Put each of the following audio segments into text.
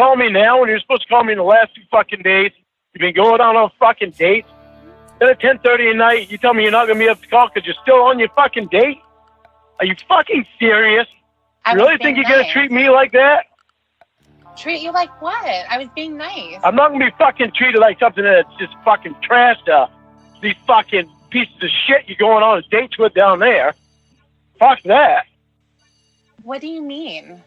call me now when you're supposed to call me in the last 2 fucking days? You've been going on fucking dates. Then at 10:30 at night, you tell me you're not going to be able to call because you're still on your fucking date? Are you fucking serious? You really think you're going to treat me like that? Treat you like what? I was being nice. I'm not going to be fucking treated like something that's just fucking trash to these fucking pieces of shit you're going on dates with down there. Fuck that. What do you mean?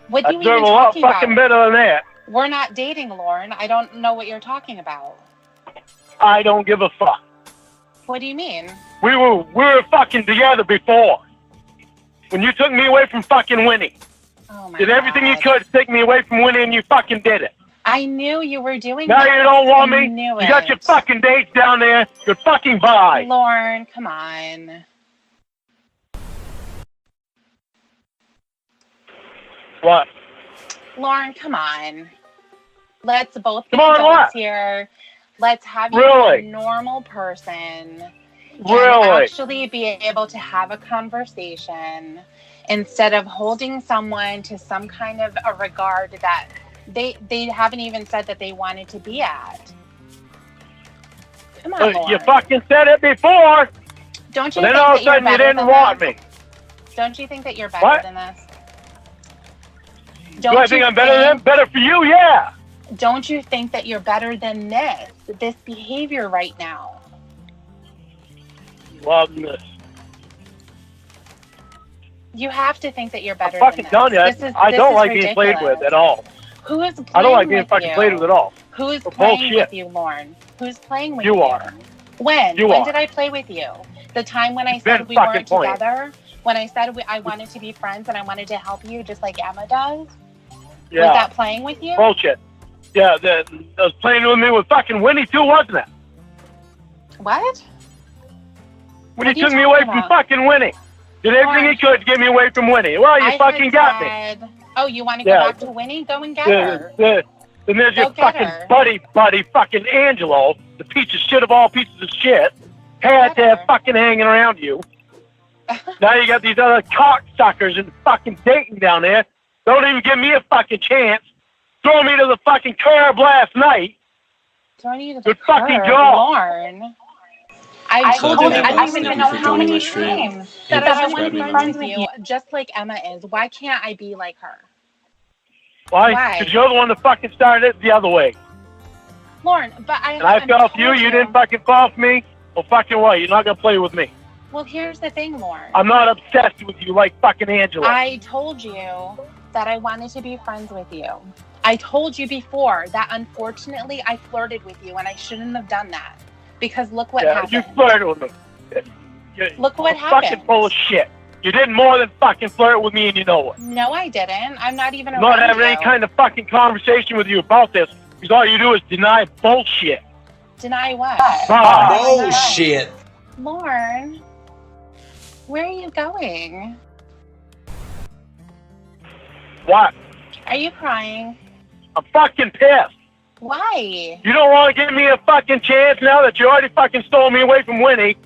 What do you I deserve even a lot talking fucking about? better than that. We're not dating, Lorne. I don't know what you're talking about. I don't give a fuck. What do you mean? We were fucking together before. When you took me away from fucking Winnie. Oh my Did everything God. you could to take me away from Winnie, and you fucking did it. I knew you were doing Now that. you don't want me? Knew You got it. your fucking dates down there. You're fucking bye. Lorne, come on. What? Lorne, come on. Let's both be Come on, adults what? here. Let's have you Really? be a normal person. Really? And actually be able to have a conversation instead of holding someone to some kind of a regard that they haven't even said that they wanted to be at. Come on, Lorne. You fucking said it before. Don't you And then think all that of a you're sudden you better didn't than want this? me. Don't you think that you're better What? than this? Do I think I'm better than better for you? Yeah. Don't you think that you're better than this behavior right now? Love this. You have to think that you're better I'm fucking than telling you, this. I don't like ridiculous. being played with at all. Who is playing I don't like being with fucking you? played with at all. Who's For playing bullshit. with you, Lorne? Who's playing with you? You are. When? You When are. did I play with you? The time when I It's been said we fucking weren't playing. together? When I said I wanted to be friends and I wanted to help you just like Emma does? Yeah. Was that playing with you? Bullshit. Yeah, that was playing with me with fucking Winnie too, wasn't it? What? When What you are you took me away talking from about? fucking Winnie. Did everything Lorne. you could to get me away from Winnie. Well, you I fucking had got me. said, oh, you want to go Yeah. back to Winnie? Go and get her. Then there's Go your get fucking her. buddy fucking Angelo, the piece of shit of all pieces of shit. Had Get to have her. fucking hanging around you. Now you got these other cocksuckers and fucking dating down there. Don't even give me a fucking chance. Throw me to the fucking curb last night. Don't need to Good fucking curb, job. Lorne. I told you, I don't even know how many times that I want to be friends with you, just like Emma is. Why can't I be like her? Why? Why? Because you're the one that fucking started it the other way. Lorne, but And I fell for you, you didn't fucking fall for me. Well, fucking what? You're not going to play with me. Well, here's the thing, Lorne. I'm not obsessed with you like fucking Angelo. I told you that I wanted to be friends with you. I told you before that unfortunately I flirted with you and I shouldn't have done that. Because look what happened. You flirted with me. Look what You're fucking happened. full of shit. You did more than fucking flirt with me and you know it. No, I didn't. I'm not even I'm around not having you. any kind of fucking conversation with you about this because all you do is deny bullshit. Deny what? Bullshit. Lorne, where are you going? What? Are you crying? I'm fucking pissed. Why? You don't want to give me a fucking chance now that you already fucking stole me away from Winnie.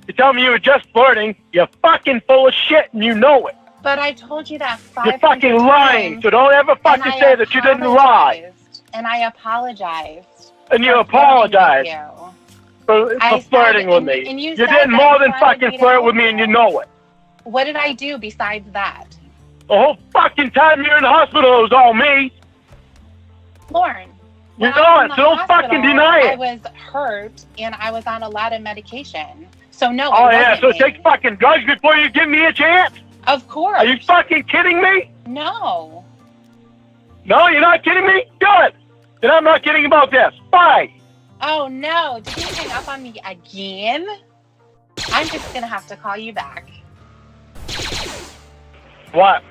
You tell me you were just flirting. You're fucking full of shit and you know it. But I told you that 500 You're fucking lying, times, so don't ever and fucking I say that you didn't lie. apologized, And I apologized. And you for apologize flirting with you. for I said- flirting with and- me. and you You said did that more you than wanted me fucking to flirt help with me and you know it. What did I do besides that? The whole fucking time you're in the hospital, it was all me. Lorne, You when know I was in it, the so don't fucking hospital, deny I it. was hurt and I was on a lot of medication. So no, Oh it yeah, wasn't so me. take fucking drugs before you give me a chance? Of course. Are you fucking kidding me? No. No, you're not kidding me? Good. Then I'm not kidding about this. Bye. Oh no, did you hang up on me again? I'm just gonna have to call you back. What?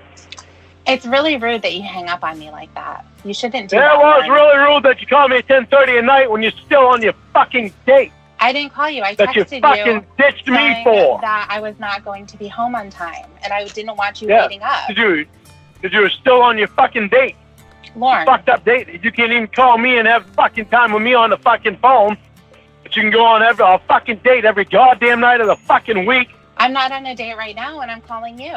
It's really rude that you hang up on me like that. You shouldn't do Yeah, that. well, it's Lauren. really rude that you called me at 10:30 at night when you're still on your fucking date I didn't call you. I that you texted fucking you ditched me saying for. that I was not going to be home on time, and I didn't want you Yeah, waiting up. Because you were still on your fucking date. Lauren, Fucked up date. You can't even call me and have fucking time with me on the fucking phone. But you can go on a fucking date every goddamn night of the fucking week. I'm not on a date right now, and I'm calling you.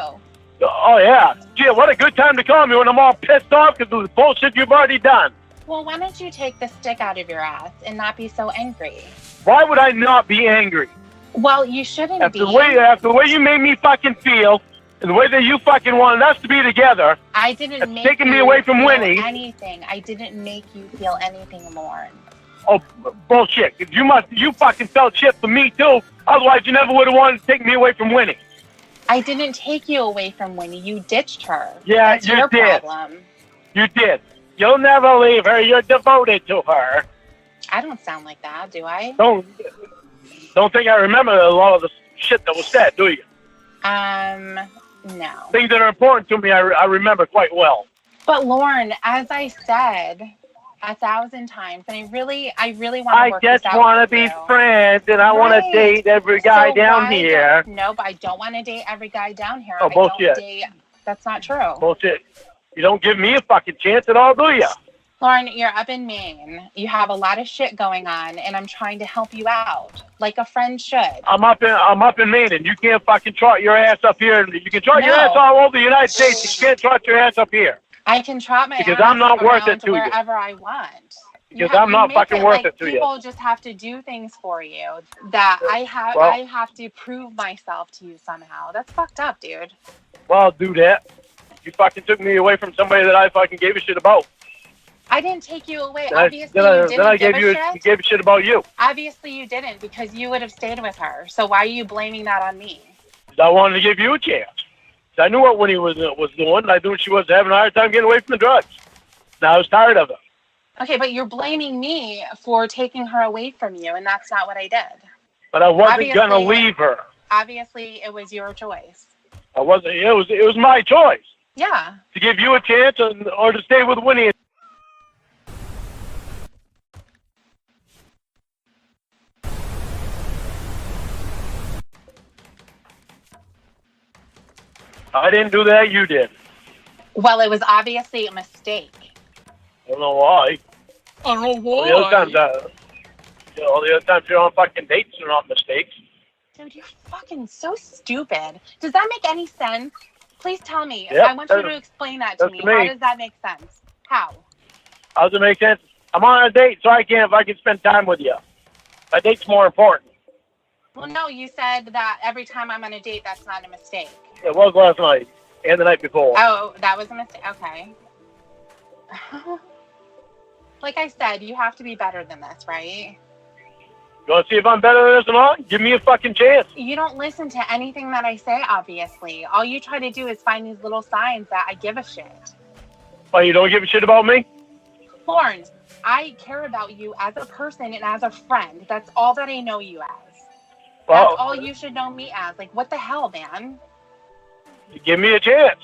Oh, yeah. Gee, what a good time to call me when I'm all pissed off because of the bullshit you've already done. Well, why don't you take the stick out of your ass and not be so angry? Why would I not be angry? Well, you shouldn't After be. the way you made me fucking feel, and the way that you fucking wanted us to be together, I didn't that's make taking you me away from feel winning. anything. I didn't make you feel anything, Lorne. Oh, bullshit. You fucking felt shit for me, too. Otherwise, you never would have wanted to take me away from winning. I didn't take you away from Winnie. You ditched her. Yeah, That's you your did. problem. You did. You'll never leave her. You're devoted to her. I don't sound like that, do I? Don't think I remember a lot of the shit that was said, do you? No. Things that are important to me, I remember quite well. But Lorne, as I said 1,000 times, and I really want to work this out. I just want to be friends, and I want to date every guy down here. Nope, I don't want to date every guy down here. Oh, bullshit. That's not true. Bullshit. You don't give me a fucking chance at all, do you? Lorne, you're up in Maine. You have a lot of shit going on, and I'm trying to help you out, like a friend should. I'm up in Maine, and you can't fucking trot your ass up here. You can trot your ass all over the United States. You can't trot your ass up here. I can trot my because ass I'm not worth it to wherever I want. Because I'm not fucking worth it to you. People just have to do things for you that I have to prove myself to you somehow. That's fucked up, dude. Well, I'll do that. You fucking took me away from somebody that I fucking gave a shit about. I didn't take you away. Then Obviously, you didn't I give gave a shit. gave a shit about you. Obviously, you didn't because you would have stayed with her. So why are you blaming that on me? I wanted to give you a chance. I knew what Winnie was doing. I knew she was having a hard time getting away from the drugs. Now I was tired of it. Okay, but you're blaming me for taking her away from you, and that's not what I did. But I wasn't gonna leave her. Obviously, it was your choice. I wasn't. It was my choice. Yeah. To give you a chance or to stay with Winnie. I didn't do that. You did. Well, it was obviously a mistake. I don't know why. I don't know why. All the other times you're on fucking dates are not mistakes. Dude, you're fucking so stupid. Does that make any sense? Please tell me. Yep, I want you to explain that to me. How does that make sense? How? How does it make sense? I'm on a date, so I can spend time with you. A date's more important. Well, no, you said that every time I'm on a date, that's not a mistake. It was last night and the night before. Oh, that was a mistake. Okay. Like I said, you have to be better than this, right? You want to see if I'm better than this or not? Give me a fucking chance. You don't listen to anything that I say, obviously. All you try to do is find these little signs that I give a shit. Well, you don't give a shit about me? Lorne, I care about you as a person and as a friend. That's all that I know you as. Well, that's all you should know me as. Like, what the hell, man? You give me a chance.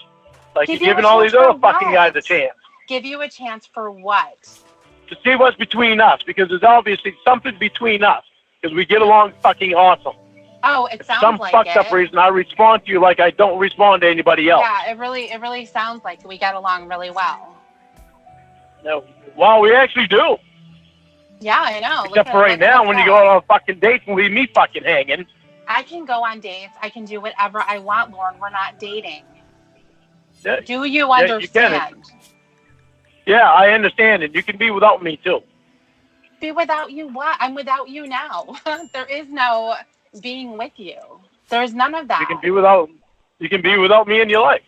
Like you're giving all these other fucking guys a chance. Give you a chance for what? To see what's between us, because there's obviously something between us, because we get along fucking awesome. Oh, it sounds some like fucked up reason I respond to you like I don't respond to anybody else. Yeah, it really sounds like we get along really well. No, well, we actually do. Yeah, I know. Except for right now, when you go out on fucking dates and leave me fucking hanging. I can go on dates. I can do whatever I want, Lorne. We're not dating. Yeah, do you understand? Yeah, I understand, and you can be without me too. Be without you what? I'm without you now. There is no being with you. There's none of that. You can be without me in your life.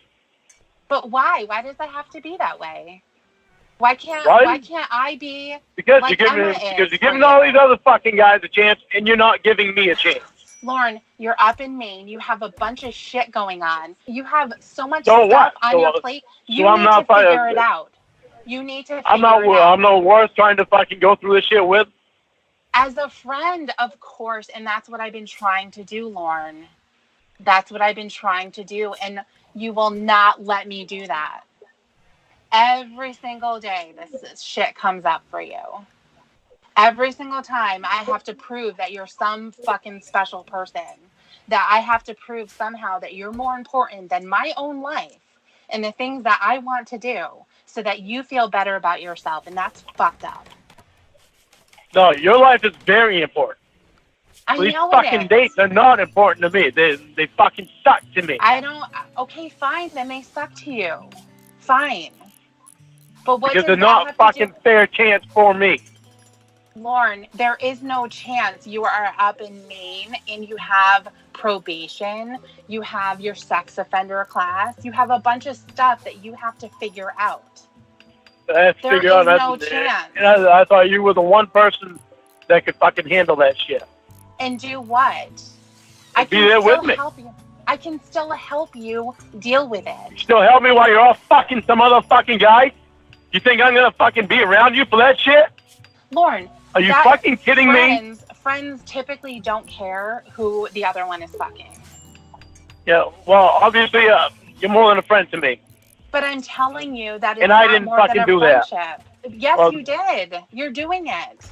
But why? Why does that have to be that way? Why can't I be because like you're giving all these other fucking guys a chance and you're not giving me a chance. Lorne, you're up in Maine. You have a bunch of shit going on. You have so much stuff on your plate. You need to figure it out. You need to figure it out. I'm not worth trying to fucking go through this shit with. As a friend, of course, and that's what I've been trying to do, Lorne. That's what I've been trying to do, and you will not let me do that. Every single day, this shit comes up for you. Every single time, I have to prove that you're some fucking special person. That I have to prove somehow that you're more important than my own life and the things that I want to do so that you feel better about yourself, and that's fucked up. No, your life is very important. These know fucking it is. dates are not important to me. They fucking suck to me. I don't. Okay, fine. Then they suck to you. Fine. But what Because does they're that not have fucking to do? fair chance for me. Lorne, there is no chance. You are up in Maine and you have probation. You have your sex offender class. You have a bunch of stuff that you have to figure out. I have to There figure out is no chance. I thought you were the one person that could fucking handle that shit. And do what? I Be there with me. help you. I can still help you deal with it. Still help me while you're off fucking some other fucking guy? You think I'm gonna fucking be around you for that shit? Lorne, Are you fucking kidding me? Friends typically don't care who the other one is fucking. Yeah, well, obviously, you're more than a friend to me. But I'm telling you that it's And I not didn't more fucking than a do that. friendship. Yes, Well, you did. You're doing it.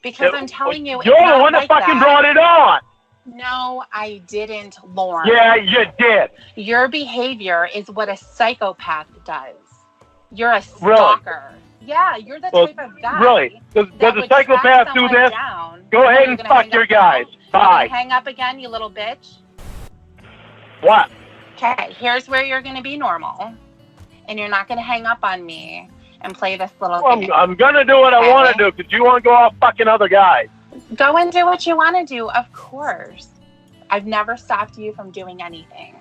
Because I'm telling you, you're it's the not one that like fucking that. brought it on. No, I didn't, Lorne. Yeah, you did. Your behavior is what a psychopath does. You're a stalker. Yeah, you're the type of guy. Really? Does a psychopath do this? Go ahead and fuck your guys. Bye. Hang up again, you little bitch. What? Okay, here's where you're going to be normal. And you're not going to hang up on me and play this little Well, game. I'm gonna do what I want to do because you want to go off fucking other guys. Go and do what you want to do, of course. I've never stopped you from doing anything.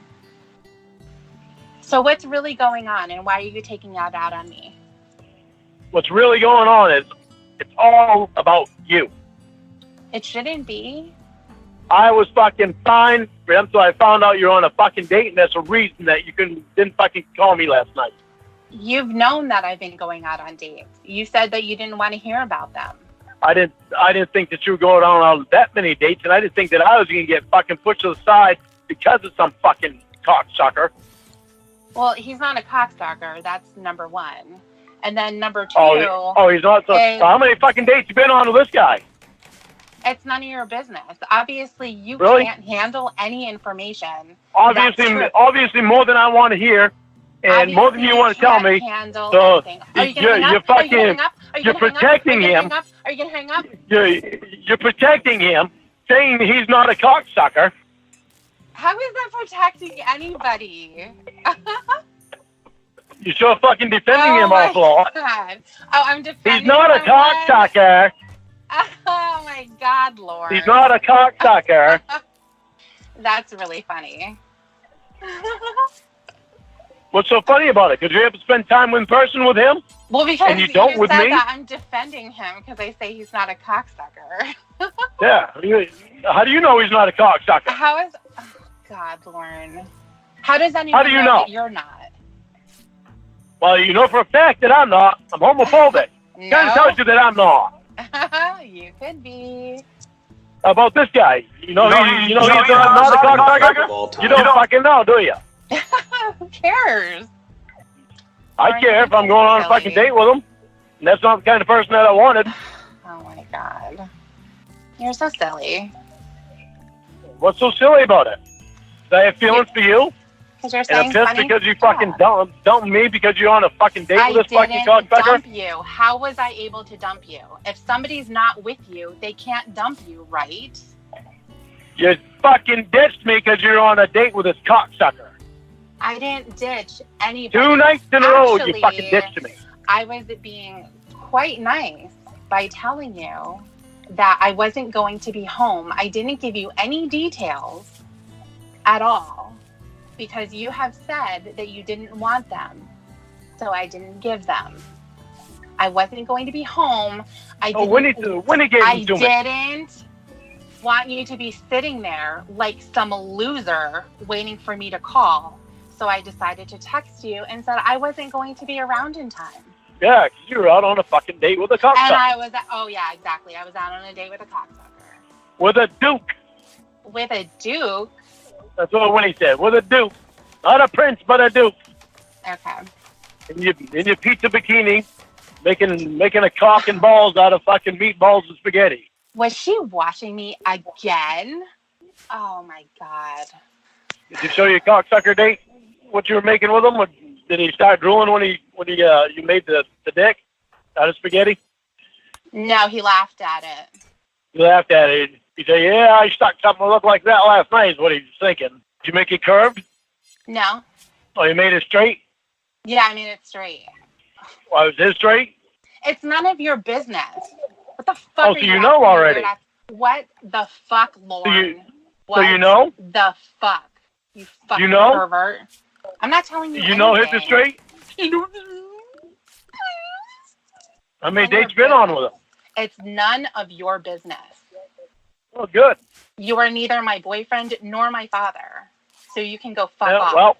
So what's really going on and why are you taking that out on me? What's really going on is it's all about you. It shouldn't be. I was fucking fine until I found out you're on a fucking date, and that's a reason that you didn't fucking call me last night. You've known that I've been going out on dates. You said that you didn't want to hear about them. I didn't think that you were going on that many dates, and I didn't think that I was gonna get fucking pushed to the side because of some fucking cocksucker. Well, he's not a cocksucker. That's number one. And then number two. He's not. So how many fucking dates you been on with this guy? It's none of your business. Obviously, you Really? can't handle any information. Obviously, more than I want to hear, and Obviously, more than you want to tell me. So you're protecting him. Are you gonna hang up? You're protecting him, saying he's not a cocksucker. How is that protecting anybody? You're sure fucking defending him awful lot. God. Oh, I'm defending. He's not a cocksucker. Oh my God, Lord. He's not a cocksucker. That's really funny. What's so funny about it? Because you have to spend time in person with him? Well, because and you don't with said me? that I'm defending him because I say he's not a cocksucker. Yeah. How do you know he's not a cocksucker? How is... Oh, God, Lorne. How does anyone know that you're not? Well, you know for a fact that I'm not. I'm homophobic. No. Kind of tells you that I'm not. You could be. How about this guy? You know he's not a cocksucker? You don't fucking know, do you? Who cares? I care if I'm going on a fucking date with him. And that's not the kind of person that I wanted. Oh my God. You're so silly. What's so silly about it? Do I have feelings for you? Because you're And saying I'm pissed funny because you stuff. fucking dumped me because you're on a fucking date with this fucking I didn't cocksucker? dump you. How was I able to dump you? If somebody's not with you, they can't dump you, right? You fucking ditched me because you're on a date with this cocksucker. I didn't ditch anybody. 2 nights in a row you Actually, fucking ditched me. I was being quite nice by telling you that I wasn't going to be home. I didn't give you any details at all because you have said that you didn't want them. So I didn't give them. I wasn't going to be home. When he gave them to me. I didn't want you to be sitting there like some loser waiting for me to call. So I decided to text you and said I wasn't going to be around in time. Yeah, because you were out on a fucking date with a cocksucker. And I was, yeah, exactly. I was out on a date with a cocksucker. With a duke. With a duke? That's what Winnie said. With a duke. Not a prince, but a duke. Okay. In your pizza bikini, making a cock and balls out of fucking meatballs and spaghetti. Was she watching me again? Oh my God. Did you show your cocksucker date what you were making with him? Or did he start drooling when you made the dick out of spaghetti? No, he laughed at it. He laughed at it. You say, yeah, I stuck something that looked like that last night is what he's thinking. Did you make it curved? No. Oh, you made it straight? Yeah, I made it straight. Well, is it straight? It's none of your business. What the fuck Oh, are so you you know already. What the fuck, Lorne? So you know? The fuck? You fucking pervert. I'm not telling you You know his is straight? How many dates been on with him? It's none of your business. Oh, good. You are neither my boyfriend nor my father. So you can go fuck off. Well.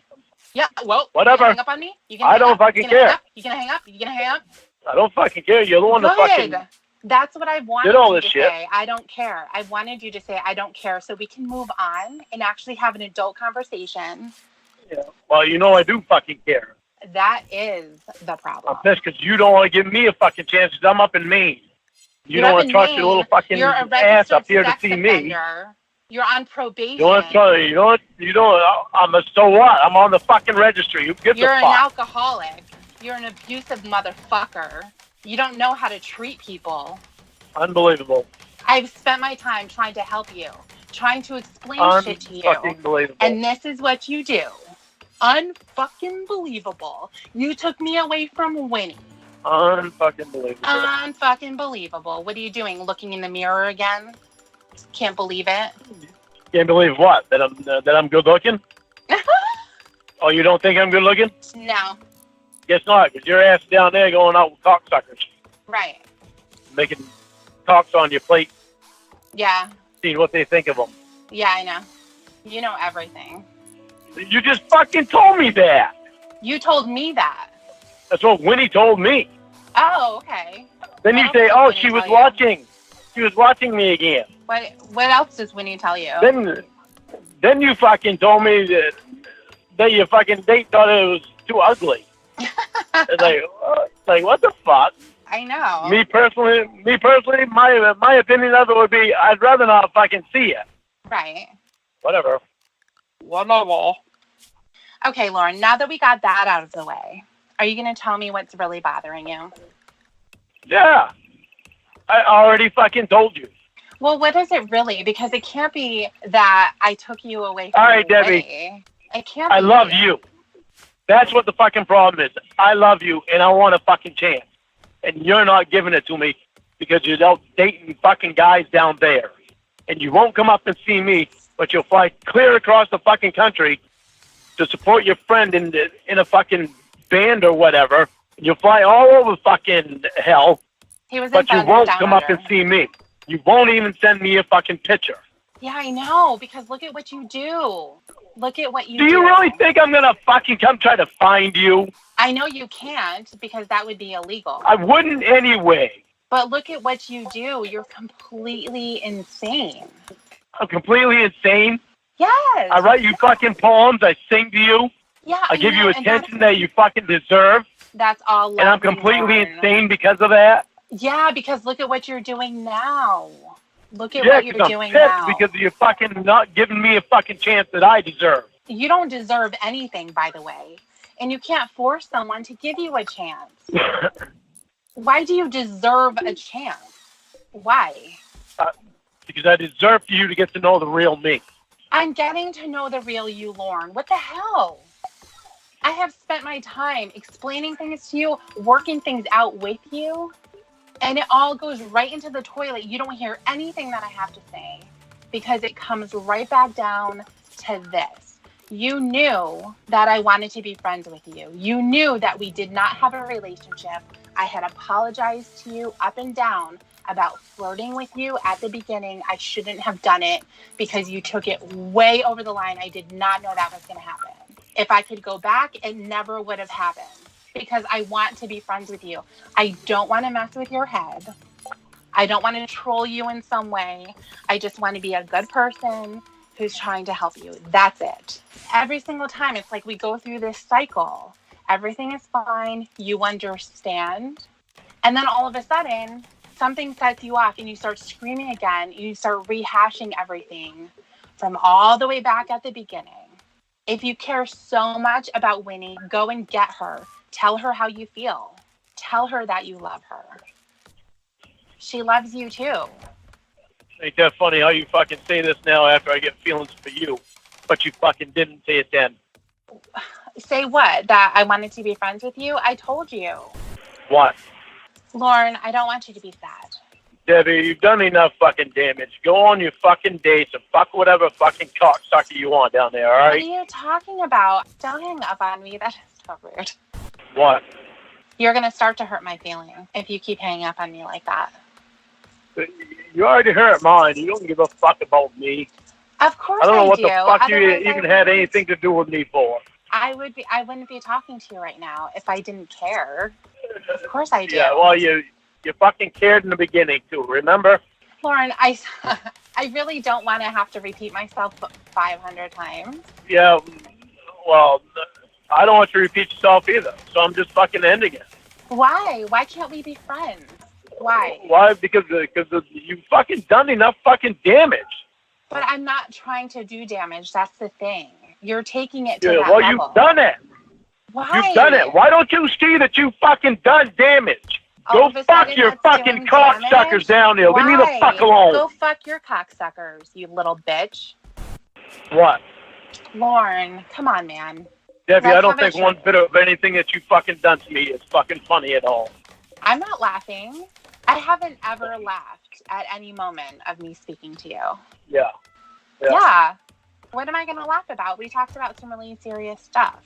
Yeah, well. Whatever. You gonna hang up on me? I don't fucking care. You gonna hang up? You gonna hang up? I don't fucking care. You're the one that fucking... That's what I wanted you to say. I don't care. I wanted you to say I don't care so we can move on and actually have an adult conversation. Yeah. Well, you know I do fucking care. That is the problem. I'm pissed because you don't want to give me a fucking chance because I'm up in Maine. You don't want to trust your little fucking ass up here to see me. You're on probation. You don't. I'm a so what? I'm on the fucking registry. Who gives a fuck? You're an alcoholic. You're an abusive motherfucker. You don't know how to treat people. Unbelievable. I've spent my time trying to help you, trying to explain shit to you. Unfucking and this is what you do. Unfucking believable. You took me away from Winnie. Unfucking believable. Unfucking believable. What are you doing? Looking in the mirror again? Can't believe it. Can't believe what? That I'm good looking? Oh, you don't think I'm good looking? No. Guess not, because your ass down there going out with cocksuckers. Right. Making cocks on your plate. Yeah. Seeing what they think of them. Yeah, I know. You know everything. You just fucking told me that. You told me that. That's what Winnie told me. Oh, okay. Then you say, oh, she was watching. She was watching me again. What else does Winnie tell you? Then you fucking told me that your fucking date thought it was too ugly. It's like, what the fuck? I know. Me personally, my opinion of it would be, I'd rather not fucking see it. Right. Whatever. Okay, Lauren, now that we got that out of the way, are you going to tell me what's really bothering you? Yeah. I already fucking told you. Well, what is it really? Because it can't be that I took you away from All right, Debbie. Winnie. It can't be. I love you. That's what the fucking problem is. I love you, and I want a fucking chance. And you're not giving it to me because you're out dating fucking guys down there. And you won't come up and see me, but you'll fly clear across the fucking country to support your friend in a fucking band or whatever. And you'll fly all over fucking hell, but you won't come up and see me. You won't even send me a fucking picture. Yeah, I know, because look at what you do. Look at what you do. Do you really think I'm going to fucking come try to find you? I know you can't, because that would be illegal. I wouldn't anyway. But look at what you do. You're completely insane. I'm completely insane? Yes. I write you fucking poems. I sing to you. Yeah, I give you attention that you fucking deserve. That's all. And I'm completely insane because of that. Yeah, because look at what you're doing now. Look at what you're doing now. Because you're fucking not giving me a fucking chance that I deserve. You don't deserve anything, by the way. And you can't force someone to give you a chance. Why do you deserve a chance? Why? Because I deserve for you to get to know the real me. I'm getting to know the real you, Lorne. What the hell? I have spent my time explaining things to you, working things out with you, and it all goes right into the toilet. You don't hear anything that I have to say because it comes right back down to this. You knew that I wanted to be friends with you. You knew that we did not have a relationship. I had apologized to you up and down about flirting with you at the beginning. I shouldn't have done it because you took it way over the line. I did not know that was going to happen. If I could go back, it never would have happened because I want to be friends with you. I don't want to mess with your head. I don't want to troll you in some way. I just want to be a good person who's trying to help you. That's it. Every single time, it's like we go through this cycle. Everything is fine. You understand. And then all of a sudden, something sets you off and you start screaming again. You start rehashing everything from all the way back at the beginning. If you care so much about Winnie, go and get her. Tell her how you feel. Tell her that you love her. She loves you too. Ain't that funny how you fucking say this now after I get feelings for you, but you fucking didn't say it then? Say what? That I wanted to be friends with you? I told you. What? Lorne, I don't want you to be sad. Debbie, you've done enough fucking damage. Go on your fucking dates and fuck whatever fucking cocksucker you want down there, all right? What are you talking about? Don't hang up on me. That is so rude. What? You're going to start to hurt my feelings if you keep hanging up on me like that. You already hurt mine. You don't give a fuck about me. Of course I don't know what do. the fuck you Otherwise, even had anything to do with me for. I wouldn't be talking to you right now if I didn't care. Of course I do. Yeah, well, you fucking cared in the beginning, too, remember? Lorne, I really don't want to have to repeat myself 500 times. Yeah, well, I don't want you to repeat yourself either, so I'm just fucking ending it. Why? Why can't we be friends? Why? Why? Because you fucking done enough fucking damage. But I'm not trying to do damage. That's the thing. You're taking it to that well, level. you've done it. Why? You've done it. Why don't you see that you fucking done damage? All Go of a fuck sudden your it's fucking doing cocksuckers damage? down there. Leave me the Why? fuck alone. Go fuck your cocksuckers, you little bitch. What? Lorne, come on, man. Debbie, Let's I don't have a think one bit of anything that you fucking done to me is fucking funny at all. I'm not laughing. I haven't ever laughed at any moment of me speaking to you. Yeah. What am I going to laugh about? We talked about some really serious stuff.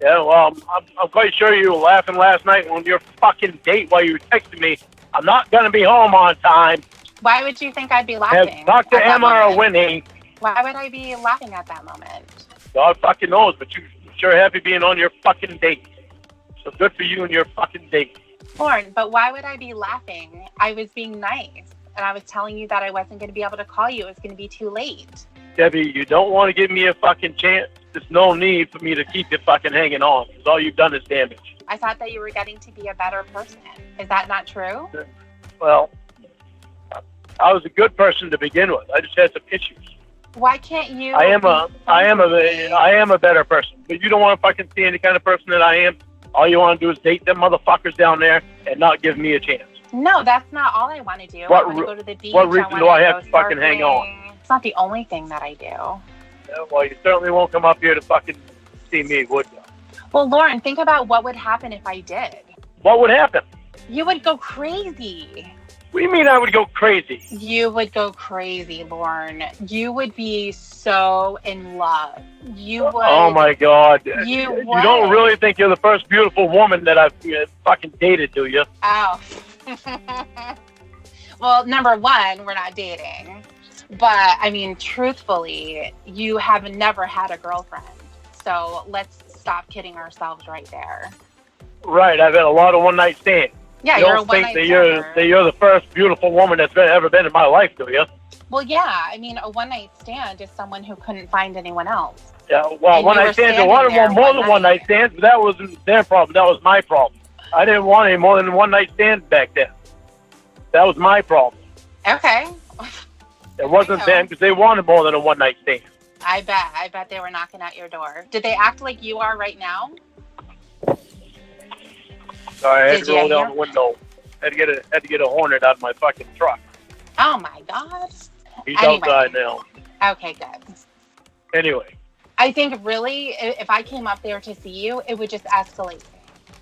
Yeah, well, I'm quite sure you were laughing last night on your fucking date while you were texting me. I'm not going to be home on time. Why would you think I'd be laughing? Talk to at that Emma or moment? Winnie. Why would I be laughing at that moment? God fucking knows, but you sure happy being on your fucking date. So good for you and your fucking date. Lorne, but why would I be laughing? I was being nice, and I was telling you that I wasn't going to be able to call you. It was going to be too late. Debbie, you don't want to give me a fucking chance. There's no need for me to keep you fucking hanging on, because all you've done is damage. I thought that you were getting to be a better person. Is that not true? Well, I was a good person to begin with. I just had some issues. Why can't you? I am a better person, but you don't want to fucking see any kind of person that I am. All you want to do is date them motherfuckers down there and not give me a chance. No, that's not all I want to do. What I want to go to the beach. what reason do I have to fucking hang on? It's not the only thing that I do. Yeah, well, you certainly won't come up here to fucking see me, would you? Well, Lorne, think about what would happen if I did. What would happen? You would go crazy. What do you mean I would go crazy? You would go crazy, Lorne. You would be so in love. You would. Oh my God! You You don't really think you're the first beautiful woman that I've fucking dated, do you? Oh. Well, number one, we're not dating. But, I mean, truthfully, you have never had a girlfriend. So let's stop kidding ourselves right there. Right, I've had a lot of one-night stands. Yeah, You you're a don't think one-night that you're the first beautiful woman that's ever been in my life, do you? Well, yeah. I mean, a one-night stand is someone who couldn't find anyone else. Yeah, well, And one-night stands, I wanted more than one-night stands, but that wasn't their problem. That was my problem. I didn't want any more than one-night stands back then. That was my problem. Okay. It wasn't them, because they wanted more than a one-night stand. I bet they were knocking at your door. Did they act like you are right now? Sorry, I had Did to you roll down hear? the window. Had to get a Hornet out of my fucking truck. Oh, my God. He's Anyway. outside now. Okay, good. Anyway. I think really, if I came up there to see you, it would just escalate.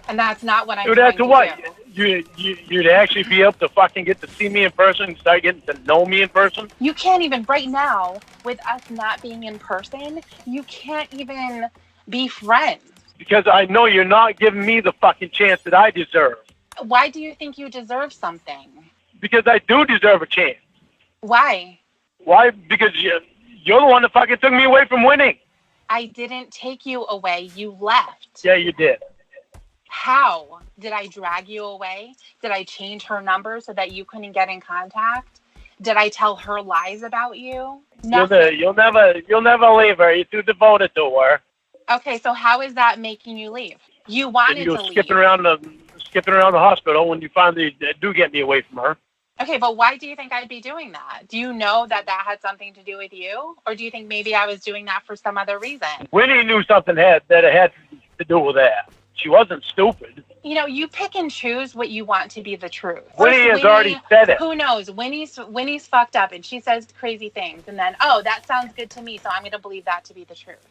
And that's not what I'm Dude, trying that's to what? do. You'd actually be able to fucking get to see me in person and start getting to know me in person? You can't even, right now, with us not being in person, you can't even be friends. Because I know you're not giving me the fucking chance that I deserve. Why do you think you deserve something? Because I do deserve a chance. Why? Why? Because you're the one that fucking took me away from winning. I didn't take you away. You left. Yeah, you did. How? Did I drag you away? Did I change her number so that you couldn't get in contact? Did I tell her lies about you? Nothing. You'll never leave her. You're too devoted to her. Okay, so how is that making you leave? You wanted You to go leave. skipping around the hospital when you finally do get me away from her. Okay, but why do you think I'd be doing that? Do you know that had something to do with you? Or do you think maybe I was doing that for some other reason? Winnie knew something that it had to do with that. She wasn't stupid. You know, you pick and choose what you want to be the truth. Winnie has already said it. Who knows? Winnie's fucked up and she says crazy things. And then, oh, that sounds good to me, so I'm going to believe that to be the truth.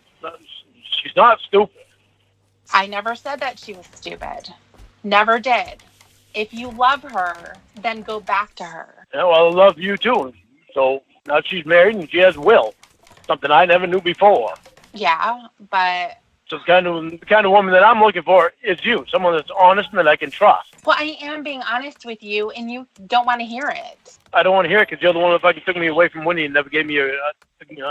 She's not stupid. I never said that she was stupid. Never did. If you love her, then go back to her. Yeah, well, I love you too. So now she's married and she has Will. Something I never knew before. Yeah, but... So the kind of woman that I'm looking for is you. Someone that's honest and that I can trust. Well, I am being honest with you, and you don't want to hear it. I don't want to hear it because you're the one that fucking took me away from Winnie and never gave me an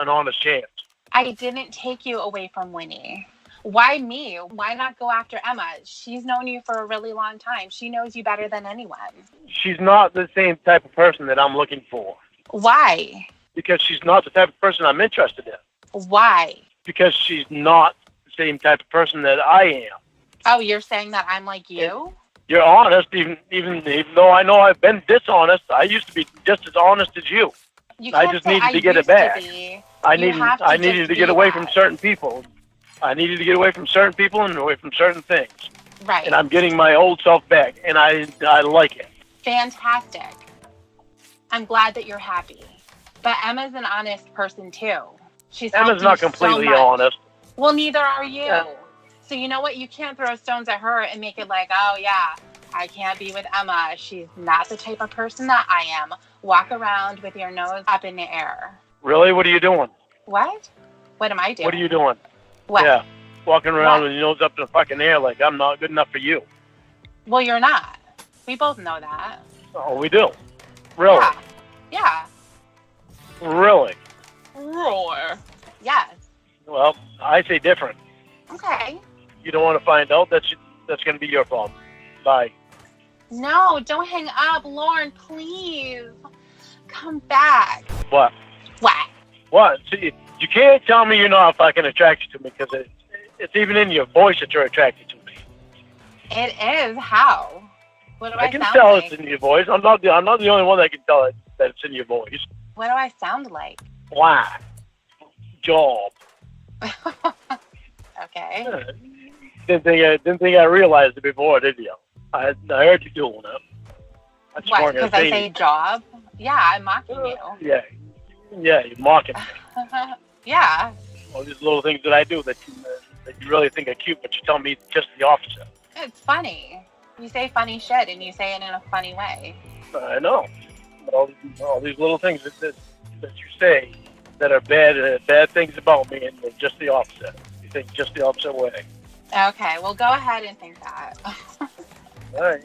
honest chance. I didn't take you away from Winnie. Why me? Why not go after Emma? She's known you for a really long time. She knows you better than anyone. She's not the same type of person that I'm looking for. Why? Because she's not the type of person I'm interested in. Why? Because she's not the same type of person that I am. Oh, you're saying that I'm like you? You're honest, even though I know I've been dishonest. I used to be just as honest as you. I just needed to get it back. I needed to get away from certain people. I needed to get away from certain people and away from certain things. Right. And I'm getting my old self back, and I like it. Fantastic. I'm glad that you're happy. But Emma's an honest person, too. Emma's not completely honest. Well, neither are you. Yeah. So you know what? You can't throw stones at her and make it like, oh, yeah, I can't be with Emma. She's not the type of person that I am. Walk around with your nose up in the air. Really? What are you doing? What? What am I doing? What are you doing? What? Yeah, walking around with your nose up in the fucking air like I'm not good enough for you. Well, you're not. We both know that. Oh, we do? Really? Yeah. Really? Roar. Yes. Well, I say different. Okay. You don't want to find out? That's going to be your problem. Bye. No, don't hang up. Lorne, please. Come back. What? What? What? See, you can't tell me you're not fucking attracted to me because it's even in your voice that you're attracted to me. It is. How? What do I can sound tell like? It's in your voice. I'm not the only one that can tell it that it's in your voice. What do I sound like? Why? Job. Okay. Didn't think I realized it before, did you? I heard you doing it. What? Because I say job? Yeah, I'm mocking you. Yeah, you're mocking me. Yeah. All these little things that I do that you really think are cute, but you tell me just the opposite. It's funny. You say funny shit, and you say it in a funny way. I know. But all these little things that you say that are bad things about me, and they're just the opposite. You think just the opposite way. Okay, well, go ahead and think that. All right.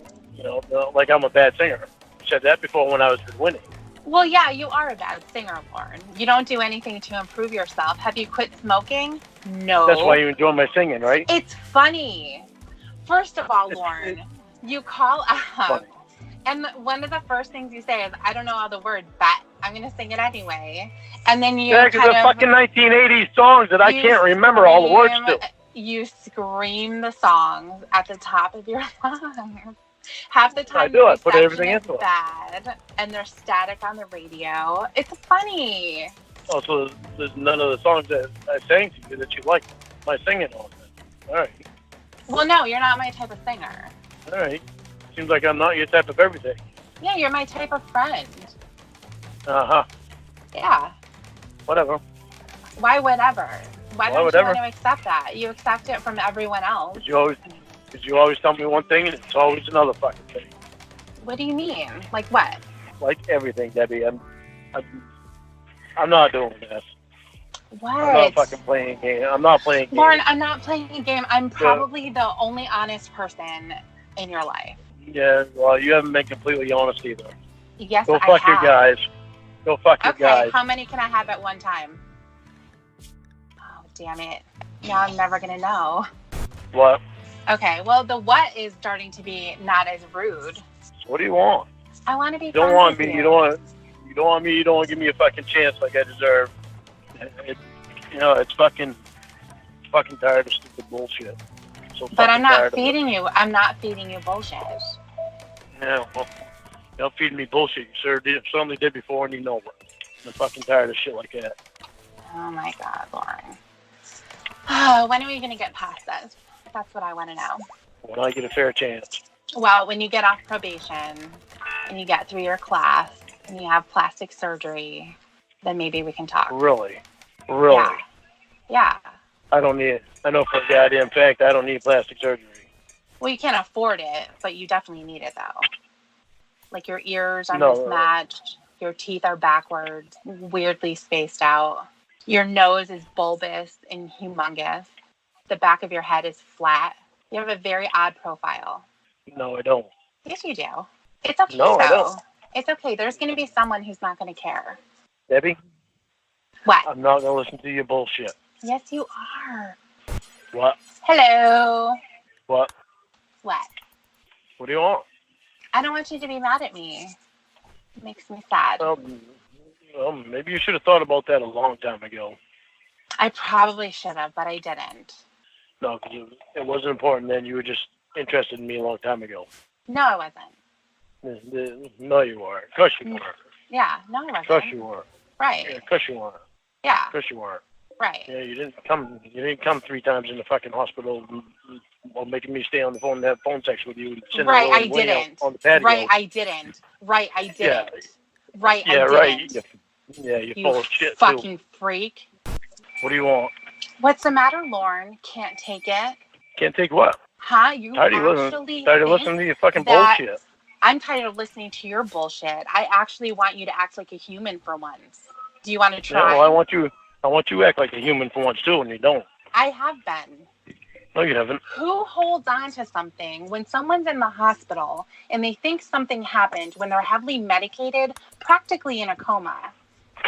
Like I'm a bad singer. You said that before when I was with Winnie. Well, yeah, you are a bad singer, Lorne. You don't do anything to improve yourself. Have you quit smoking? No. That's why you enjoy my singing, right? It's funny. First of all, Lorne, you call up, and one of the first things you say is, I don't know all the words, but I'm going to sing it anyway. And then you because they're fucking 1980s songs that I can't remember all the words to. You scream the songs at the top of your lungs. Half the time, I do. I put everything into it. Bad, and they're static on the radio. It's funny. Oh, so there's none of the songs that I sang to you that you like my singing on. All right. Well, no, you're not my type of singer. All right. Seems like I'm not your type of everything. Yeah, you're my type of friend. Uh-huh. Yeah. Whatever. Why whatever? Why don't whatever. you want to accept that? You accept it from everyone else. Because you always tell me one thing and it's always another fucking thing. What do you mean? Like what? Like everything, Debbie. I'm not doing this. What? I'm not fucking playing a game. I'm not playing a game. Lorne, I'm not playing a game. I'm probably the only honest person in your life. Yeah, well, you haven't been completely honest either. Yes, Go I fuck have. your guys. Go fuck your guys. Okay, how many can I have at one time? Oh, damn it. Now I'm never going to know. What? Okay, well, the what is starting to be not as rude. What do you want? I want to be You don't want me. You don't want me. You don't want to give me a fucking chance like I deserve. It's fucking tired of stupid bullshit. But I'm not feeding you. I'm not feeding you bullshit. Yeah, well, you don't feed me bullshit. You certainly did before, and you know it. I'm fucking tired of shit like that. Oh my God, Lorne. When are we gonna get past this? That's what I want to know. When I get a fair chance. Well, when you get off probation and you get through your class and you have plastic surgery, then maybe we can talk. Really? Yeah. I don't need it. I know for a goddamn fact I don't need plastic surgery. Well, you can't afford it, but you definitely need it, though. Like, your ears are No. mismatched. Your teeth are backwards, weirdly spaced out. Your nose is bulbous and humongous. The back of your head is flat. You have a very odd profile. No, I don't. Yes, you do. It's okay, No, though. I don't. It's okay. There's going to be someone who's not going to care. Debbie? What? I'm not going to listen to your bullshit. Yes, you are. What? Hello. What? What? What do you want? I don't want you to be mad at me. It makes me sad. Well, maybe you should have thought about that a long time ago. I probably should have, but I didn't. No, because it wasn't important then. You were just interested in me a long time ago. No, I wasn't. No, you weren't. Of course you weren't. Yeah, no, I wasn't. Of course you weren't. Right. Yeah, of course you weren't. Yeah. Of course you weren't. Right. Yeah, you didn't come 3 times in the fucking hospital while making me stay on the phone and have phone sex with you. Right, I didn't. On the patio. Right, I didn't. Right, I didn't. Yeah. Right, Yeah, I right. didn't. You're You full of shit, fucking too. freak. What do you want? What's the matter, Lorne? Can't take it? Can't take what? Huh? You Tired of listening to your fucking bullshit. I'm tired of listening to your bullshit. I actually want you to act like a human for once. Do you want to try? Yeah, well, I want you to act like a human for once, too, and you don't. I have been. No, you haven't. Who holds on to something when someone's in the hospital and they think something happened when they're heavily medicated, practically in a coma,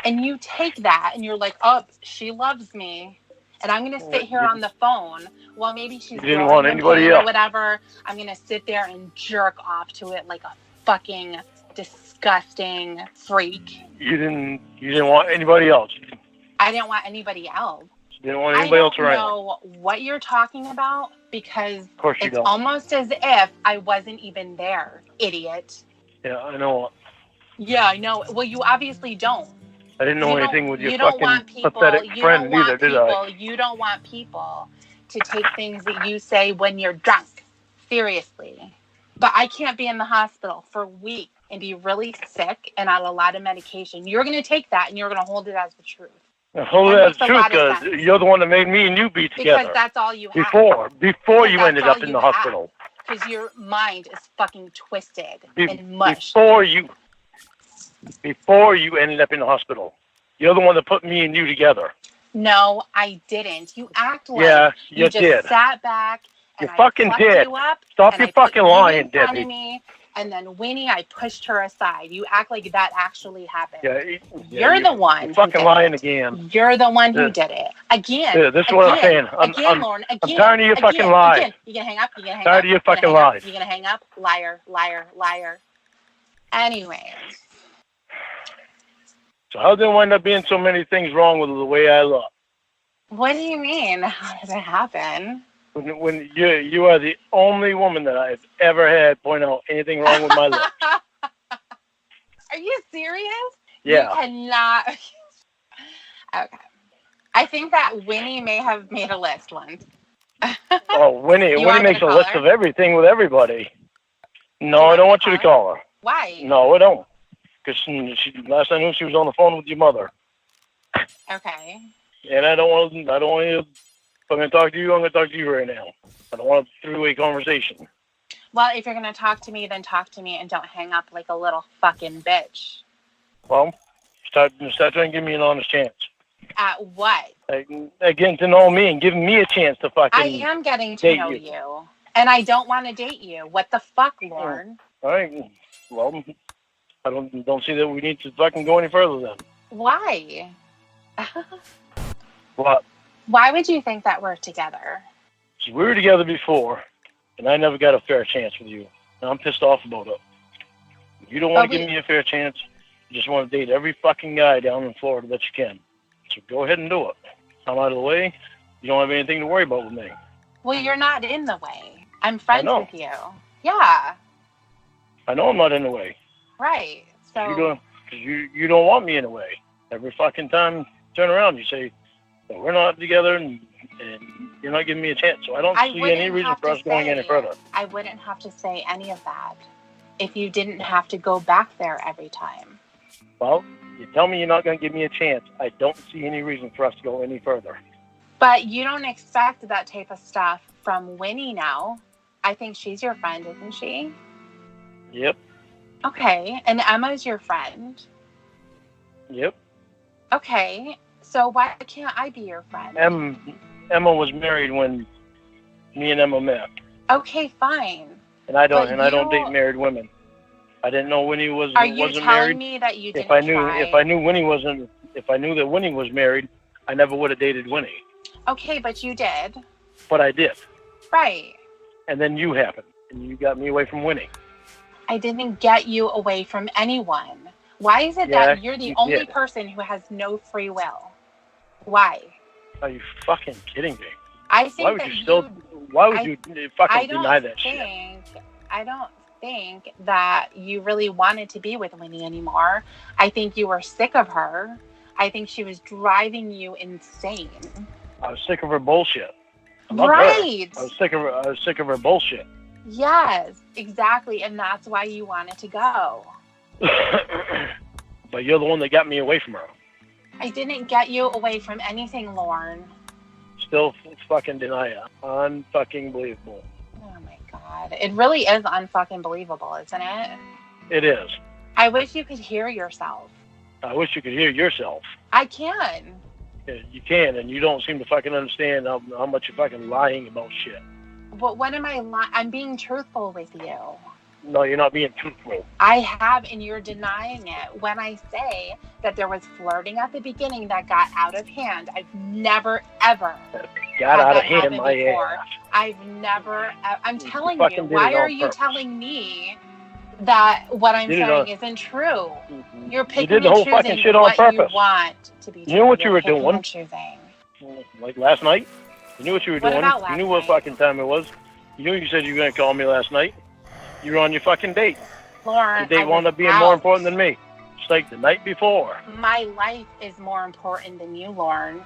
and you take that and you're like, oh, she loves me, and I'm going to sit here on the phone while maybe she's didn't want anybody else else or whatever. I'm going to sit there and jerk off to it like a fucking disgusting freak. You didn't want anybody else. I didn't want anybody else. You didn't want anybody else around. I don't know what you're talking about because it's don't. almost as if I wasn't even there, idiot. Yeah, I know. Yeah, I know. Well, you obviously don't. I didn't know anything with your fucking pathetic friend either, did I? You don't want people to take things that you say when you're drunk seriously. But I can't be in the hospital for weeks and be really sick and on a lot of medication. You're going to take that and you're going to hold it as the truth. Hold it as the truth, because you're the one that made me and you be together. Because that's all you have. Before you ended up in the hospital. Because your mind is fucking twisted and mushed. Before you ended up in the hospital. You're the one that put me and you together. No, I didn't. You act like you just did. Sat back and you fucking did. You up Stop your fucking lying, Debbie. Me, and then Winnie, I pushed her aside. You act like that actually happened. You're the one. You're fucking lying again. You're the one who did it. Again. Yeah, this is what I'm saying. Lorne, I'm tired of your fucking lies. You gonna hang up? You gonna hang up? Tired of your fucking lies. You gonna hang up? Liar, liar, liar. Anyways. So how did there wind up being so many things wrong with the way I look? What do you mean? How did it happen? When you are the only woman that I've ever had point out anything wrong with my looks. Are you serious? Yeah. You cannot. Okay. I think that Winnie may have made a list once. Oh, Winnie makes a list of everything with everybody. No, I don't want you to call her. Why? No, I don't. Because last I knew she was on the phone with your mother. Okay. And I don't want you. If I'm going to talk to you, I'm going to talk to you right now. I don't want a three-way conversation. Well, if you're going to talk to me, then talk to me and don't hang up like a little fucking bitch. Well, start trying to give me an honest chance. At what? Getting to know me and giving me a chance to fucking I am getting to know you. And I don't want to date you. What the fuck, Lorne? All right. Well, I don't see that we need to fucking go any further then. Why? What? Why would you think that we're together? We were together before, and I never got a fair chance with you. And I'm pissed off about it. You don't want to give me a fair chance. You just want to date every fucking guy down in Florida that you can. So go ahead and do it. I'm out of the way. You don't have anything to worry about with me. Well, you're not in the way. I'm friends with you. Yeah. I know I'm not in the way. Right. So you don't want me in the way. Every fucking time you turn around, you say, well, we're not together and and you're not giving me a chance. So I don't see wouldn't any reason have for to us going any say- further. I wouldn't have to say any of that if you didn't have to go back there every time. Well, you tell me you're not going to give me a chance. I don't see any reason for us to go any further. But you don't expect that type of stuff from Winnie now. I think she's your friend, isn't she? Yep. Okay, and Emma's your friend. Yep. Okay, so why can't I be your friend? Emma was married when me and Emma met, Okay, fine. and I don't But date married women. I didn't know Winnie wasn't Are you telling married. me that you didn't If I knew that Winnie was married, I never would have dated Winnie. Okay, but you did. But I did. Right. And then you happened, and you got me away from Winnie. I didn't get you away from anyone. Why is it Yeah, that you're the you only did. person who has no free will? Why? Are you fucking kidding me? I think Why would that you fucking deny that shit? I don't think that you really wanted to be with Winnie anymore. I think you were sick of her. I think she was driving you insane. I was sick of her bullshit. I love her. Right. I was sick of her bullshit. Yes, exactly. And that's why you wanted to go. But you're the one that got me away from her. I didn't get you away from anything, Lorne. Still fucking deny it. Unfucking believable. Oh my God. It really is unfucking believable, isn't it? It is. I wish you could hear yourself. I wish you could hear yourself. I can. Yeah, you can, and you don't seem to fucking understand how much you're fucking lying about shit. But what am I lying? I'm being truthful with you. No, you're not being truthful. I have, and you're denying it. When I say that there was flirting at the beginning that got out of hand, I've never, ever Got had out of that hand, happen my before. ass. I've never, I'm telling fucking you, did it why on are you purpose. telling me that what I'm Did it saying on- isn't true? You're You picking did the and whole fucking choosing shit on what purpose. you want to be true. You knew what you You're were picking doing. and choosing. Like last night? You knew what you were What doing. about You last knew what night? fucking time it was. You knew you said you were going to call me last night. You were on your fucking date. Lorne, Your date I wound was up being more out. important than me. Just like the night before. My life is more important than you, Lorne.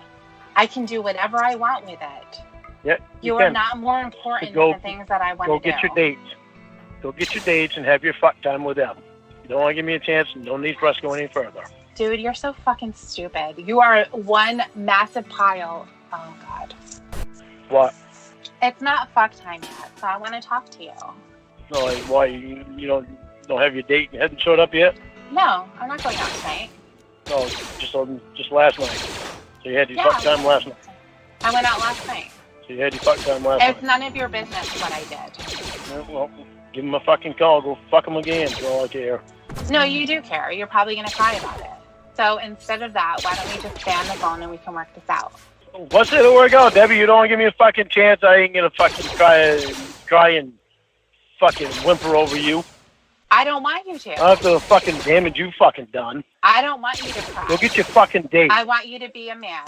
I can do whatever I want with it. Yeah, You can. are not more important Go- than the things that I want Go to do. get your dates. Go get your dates and have your fuck time with them. You don't want to give me a chance, and no need for us to go any further. Dude, you're so fucking stupid. You are one massive pile. Oh, God. What? It's not fuck time yet, so I want to talk to you. No, like, why? You don't have your date? You hadn't showed up yet? No, I'm not going out tonight. No, just last night. So you had your fuck time last night. I went out last night. So you had your fuck time last It's night. none of your business what I did. Yeah, well, give him a fucking call. Go fuck him again. That's all I care. No, you do care. You're probably going to cry about it. So instead of that, why don't we just stay on the phone and we can work this out? What's it to work out, Debbie? You don't want to give me a fucking chance. I ain't gonna fucking cry and fucking whimper over you. I don't want you to. After the fucking damage you fucking done. I don't want you to cry. Go get your fucking date. I want you to be a man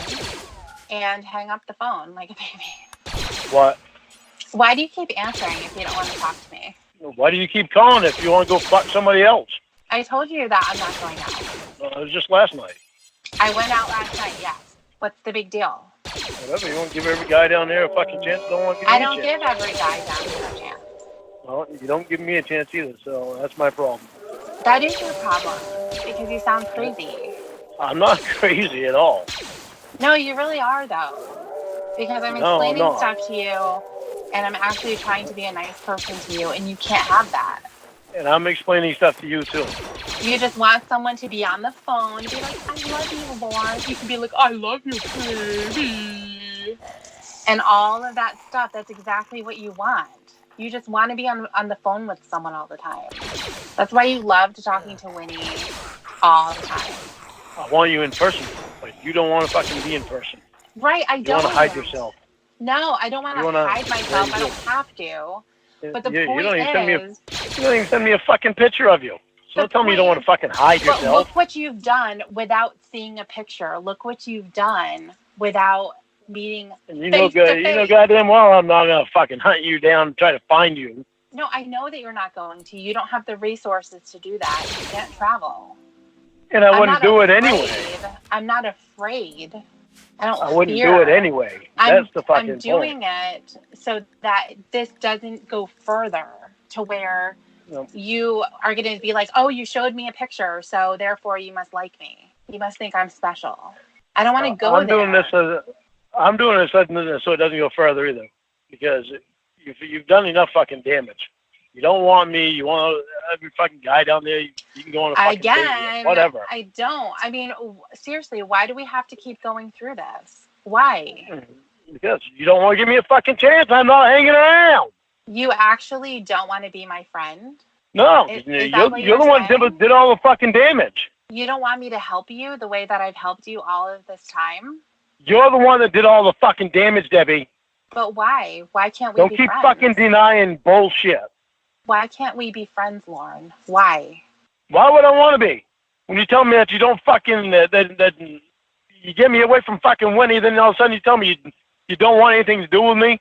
and hang up the phone like a baby. What? Why do you keep answering if you don't want to talk to me? Why do you keep calling if you want to go fuck somebody else? I told you that I'm not going out. Well, it was just last night. I went out last night, yes. What's the big deal? Whatever. You want to give every guy down there a fucking chance? Don't want to give me I a don't chance. give every guy down here a chance. Well, you don't give me a chance either, so that's my problem. That is your problem because you sound crazy. I'm not crazy at all. No, you really are, though. Because I'm No, explaining no. stuff to you and I'm actually trying to be a nice person to you, and you can't have that. And I'm explaining stuff to you, too. You just want someone to be on the phone and be like, I love you, Lorne. You can be like, I love you, baby. And all of that stuff, that's exactly what you want. You just want to be on the phone with someone all the time. That's why you loved talking to Winnie all the time. I want you in person, but you don't want to fucking be in person. Right, I You don't. want to hide yourself. No, I don't want You to wanna- hide myself. you I do. don't have to. But the you point don't even is... you don't even send me a fucking picture of you. So don't tell me you don't want to fucking hide But yourself. look what you've done without seeing a picture. Look what you've done without meeting And you face to know, face. goddamn well I'm not gonna fucking hunt you down and try to find you. No, I know that you're not going to. You don't have the resources to do that. You can't travel. And I I'm wouldn't not do it afraid. anyway. I'm not afraid. I wouldn't do it anyway. That's the fucking I'm doing it so that this doesn't go further to where you are going to be like, oh, you showed me a picture, so therefore you must like me. You must think I'm special. I don't want to go there. I'm doing this so it doesn't go further either, because you've done enough fucking damage. You don't want me. You want every fucking guy down there. You can go on a fucking date, whatever. I don't. I mean, seriously, why do we have to keep going through this? Why? Because you don't want to give me a fucking chance. I'm not hanging around. You actually don't want to be my friend? No, you're the one that did all the fucking damage. You don't want me to help you the way that I've helped you all of this time? You're the one that did all the fucking damage, Debbie. But why? Why can't we be friends? Don't keep fucking denying bullshit. Why can't we be friends, Lorne? Why? Why would I want to be? When you tell me that you don't fucking, that you get me away from fucking Winnie, then all of a sudden you tell me you don't want anything to do with me?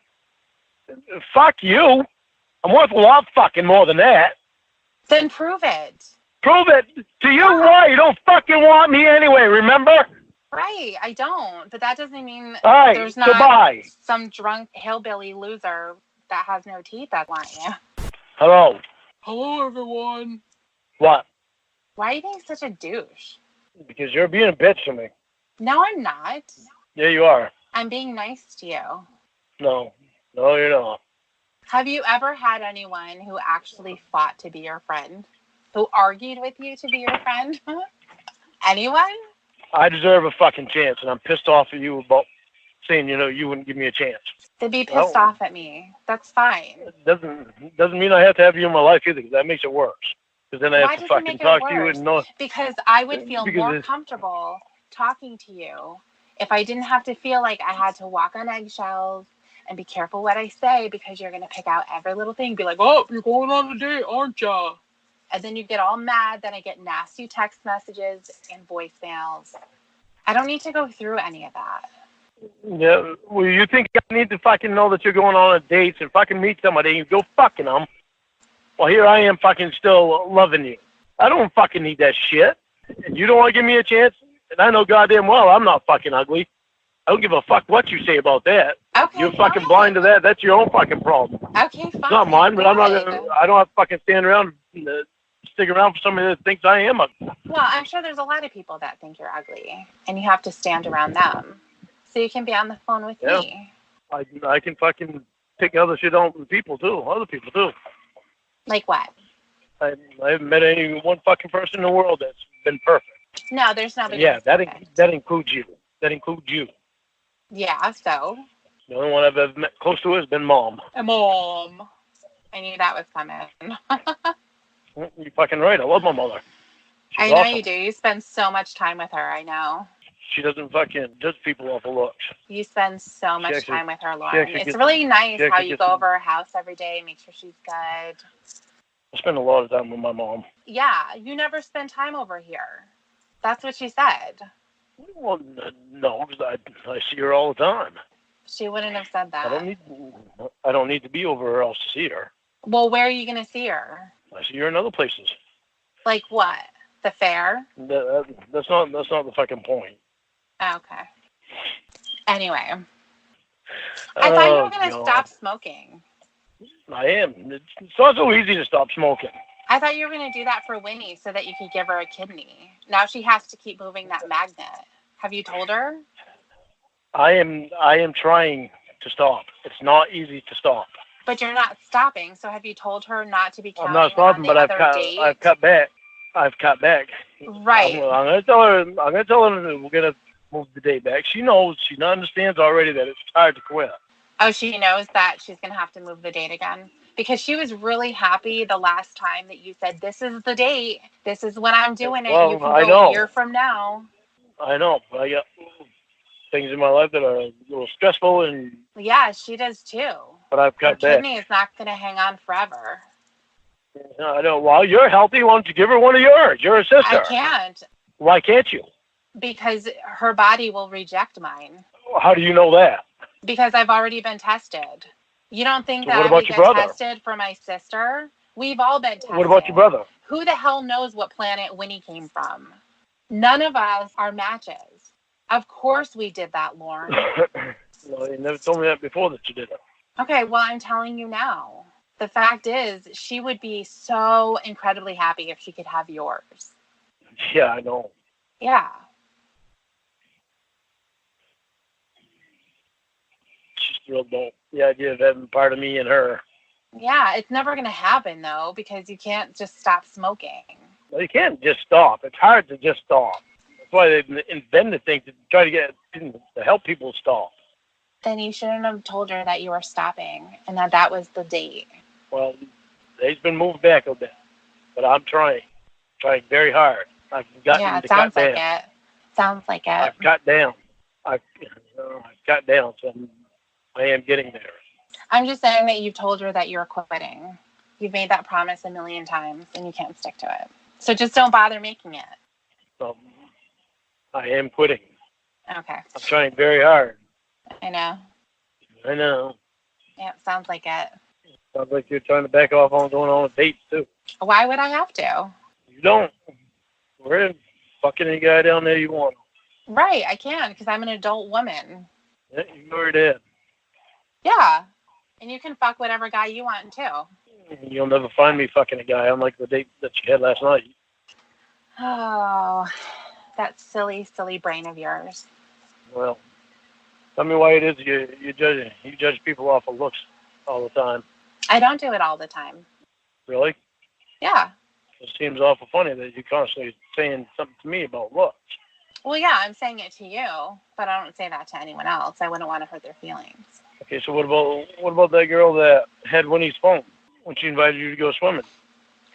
Fuck you. I'm worth a lot fucking more than that. Then prove it. Prove it. To you, why? You don't fucking want me anyway, remember? Right, I don't. But that doesn't mean there's not some drunk hillbilly loser that has no teeth that want you. Hello. Hello, everyone. What? Why are you being such a douche? Because you're being a bitch to me. No, I'm not. Yeah, you are. I'm being nice to you. No, you're not. Have you ever had anyone who actually fought to be your friend? Who argued with you to be your friend? Anyone? I deserve a fucking chance, and I'm pissed off at you about saying, you wouldn't give me a chance. To be pissed off at me. That's fine. It doesn't mean I have to have you in my life either, because that makes it worse. Because then I have to fucking talk to you and know. Because I would feel more comfortable talking to you if I didn't have to feel like I had to walk on eggshells and be careful what I say, because you're going to pick out every little thing. Be like, oh, you're going on a date, aren't ya? And then you get all mad. Then I get nasty text messages and voicemails. I don't need to go through any of that. Yeah, well, you think I need to fucking know that you're going on a dates and fucking meet somebody and you go fucking them? Well, here I am fucking still loving you. I don't fucking need that shit. And you don't want to give me a chance? And I know goddamn well I'm not fucking ugly. I don't give a fuck what you say about that. Okay, you're fucking blind to that. That's your own fucking problem. Okay, fine. It's not mine, but I don't have to fucking stand around and stick around for somebody that thinks I am ugly. Well, I'm sure there's a lot of people that think you're ugly, and you have to stand around them. So you can be on the phone with me. I can fucking pick other shit on people too. Other people too. Like what? I haven't met any one fucking person in the world that's been perfect. No, there's nobody. Yeah, that includes you. That includes you. Yeah, so? The only one I've ever met close to has been Mom. Mom. I knew that was coming. You're fucking right. I love my mother. I know you do. You spend so much time with her. I know. She doesn't fucking judge people off of looks. You spend so much time with her, Lauren. It's really nice how you go over her house every day and make sure she's good. I spend a lot of time with my mom. Yeah, you never spend time over here. That's what she said. Well, no, because I see her all the time. She wouldn't have said that. I don't need to be over her else to see her. Well, where are you going to see her? I see her in other places. Like what? The fair? That's not the fucking point. Okay. Anyway. I thought you were going to stop smoking. I am. It's not so easy to stop smoking. I thought you were going to do that for Winnie so that you could give her a kidney. Now she has to keep moving that magnet. Have you told her? I am trying to stop. It's not easy to stop. But you're not stopping, so have you told her not to be counting? I'm not stopping, but I've cut back. Right. I'm gonna tell her that we're gonna move the date back. She knows. She understands already that it's hard to quit. Oh, she knows that she's gonna have to move the date again? Because she was really happy the last time that you said, this is the date. This is when I'm doing it. Well, you can go a year from now. I know. But I got things in my life that are a little stressful. And yeah, she does too. But I've cut back. Her kidney is not going to hang on forever. I know. Well, you're healthy. Why don't you give her one of yours? You're a sister. I can't. Why can't you? Because her body will reject mine. How do you know that? Because I've already been tested. You don't think that I would get tested for my sister? We've all been tested. What about your brother? Who the hell knows what planet Winnie came from? None of us are matches. Of course we did that, Lorne. Well, you never told me that before that you did it. Okay, well, I'm telling you now. The fact is, she would be so incredibly happy if she could have yours. Yeah, I know. Yeah. She's thrilled about the idea of having part of me and her. Yeah, it's never going to happen, though, because you can't just stop smoking. Well, you can't just stop. It's hard to just stop. That's why they've invented things to try to get to help people stop. Then you shouldn't have told her that you were stopping and that was the date. Well, they've been moved back a bit, but I'm trying very hard. I've gotten Yeah, to it sounds cut like down. it. Sounds like it. I've cut down. I've cut down, so I am getting there. I'm just saying that you've told her that you're quitting. You've made that promise a million times and you can't stick to it. So just don't bother making it. I am quitting. Okay. I'm trying very hard. I know. I know. Yeah, sounds like it. Sounds like you're trying to back off on going on dates, too. Why would I have to? You don't. We're fucking any guy down there you want. Right, I can because I'm an adult woman. Yeah, you already did. Yeah. And you can fuck whatever guy you want, too. You'll never find me fucking a guy, unlike the date that you had last night. Oh, that silly, silly brain of yours. Well, tell me why it is you judge people off of looks all the time. I don't do it all the time. Really? Yeah. It seems awful funny that you're constantly saying something to me about looks. Well, yeah, I'm saying it to you, but I don't say that to anyone else. I wouldn't want to hurt their feelings. Okay, so what about that girl that had Winnie's phone when she invited you to go swimming?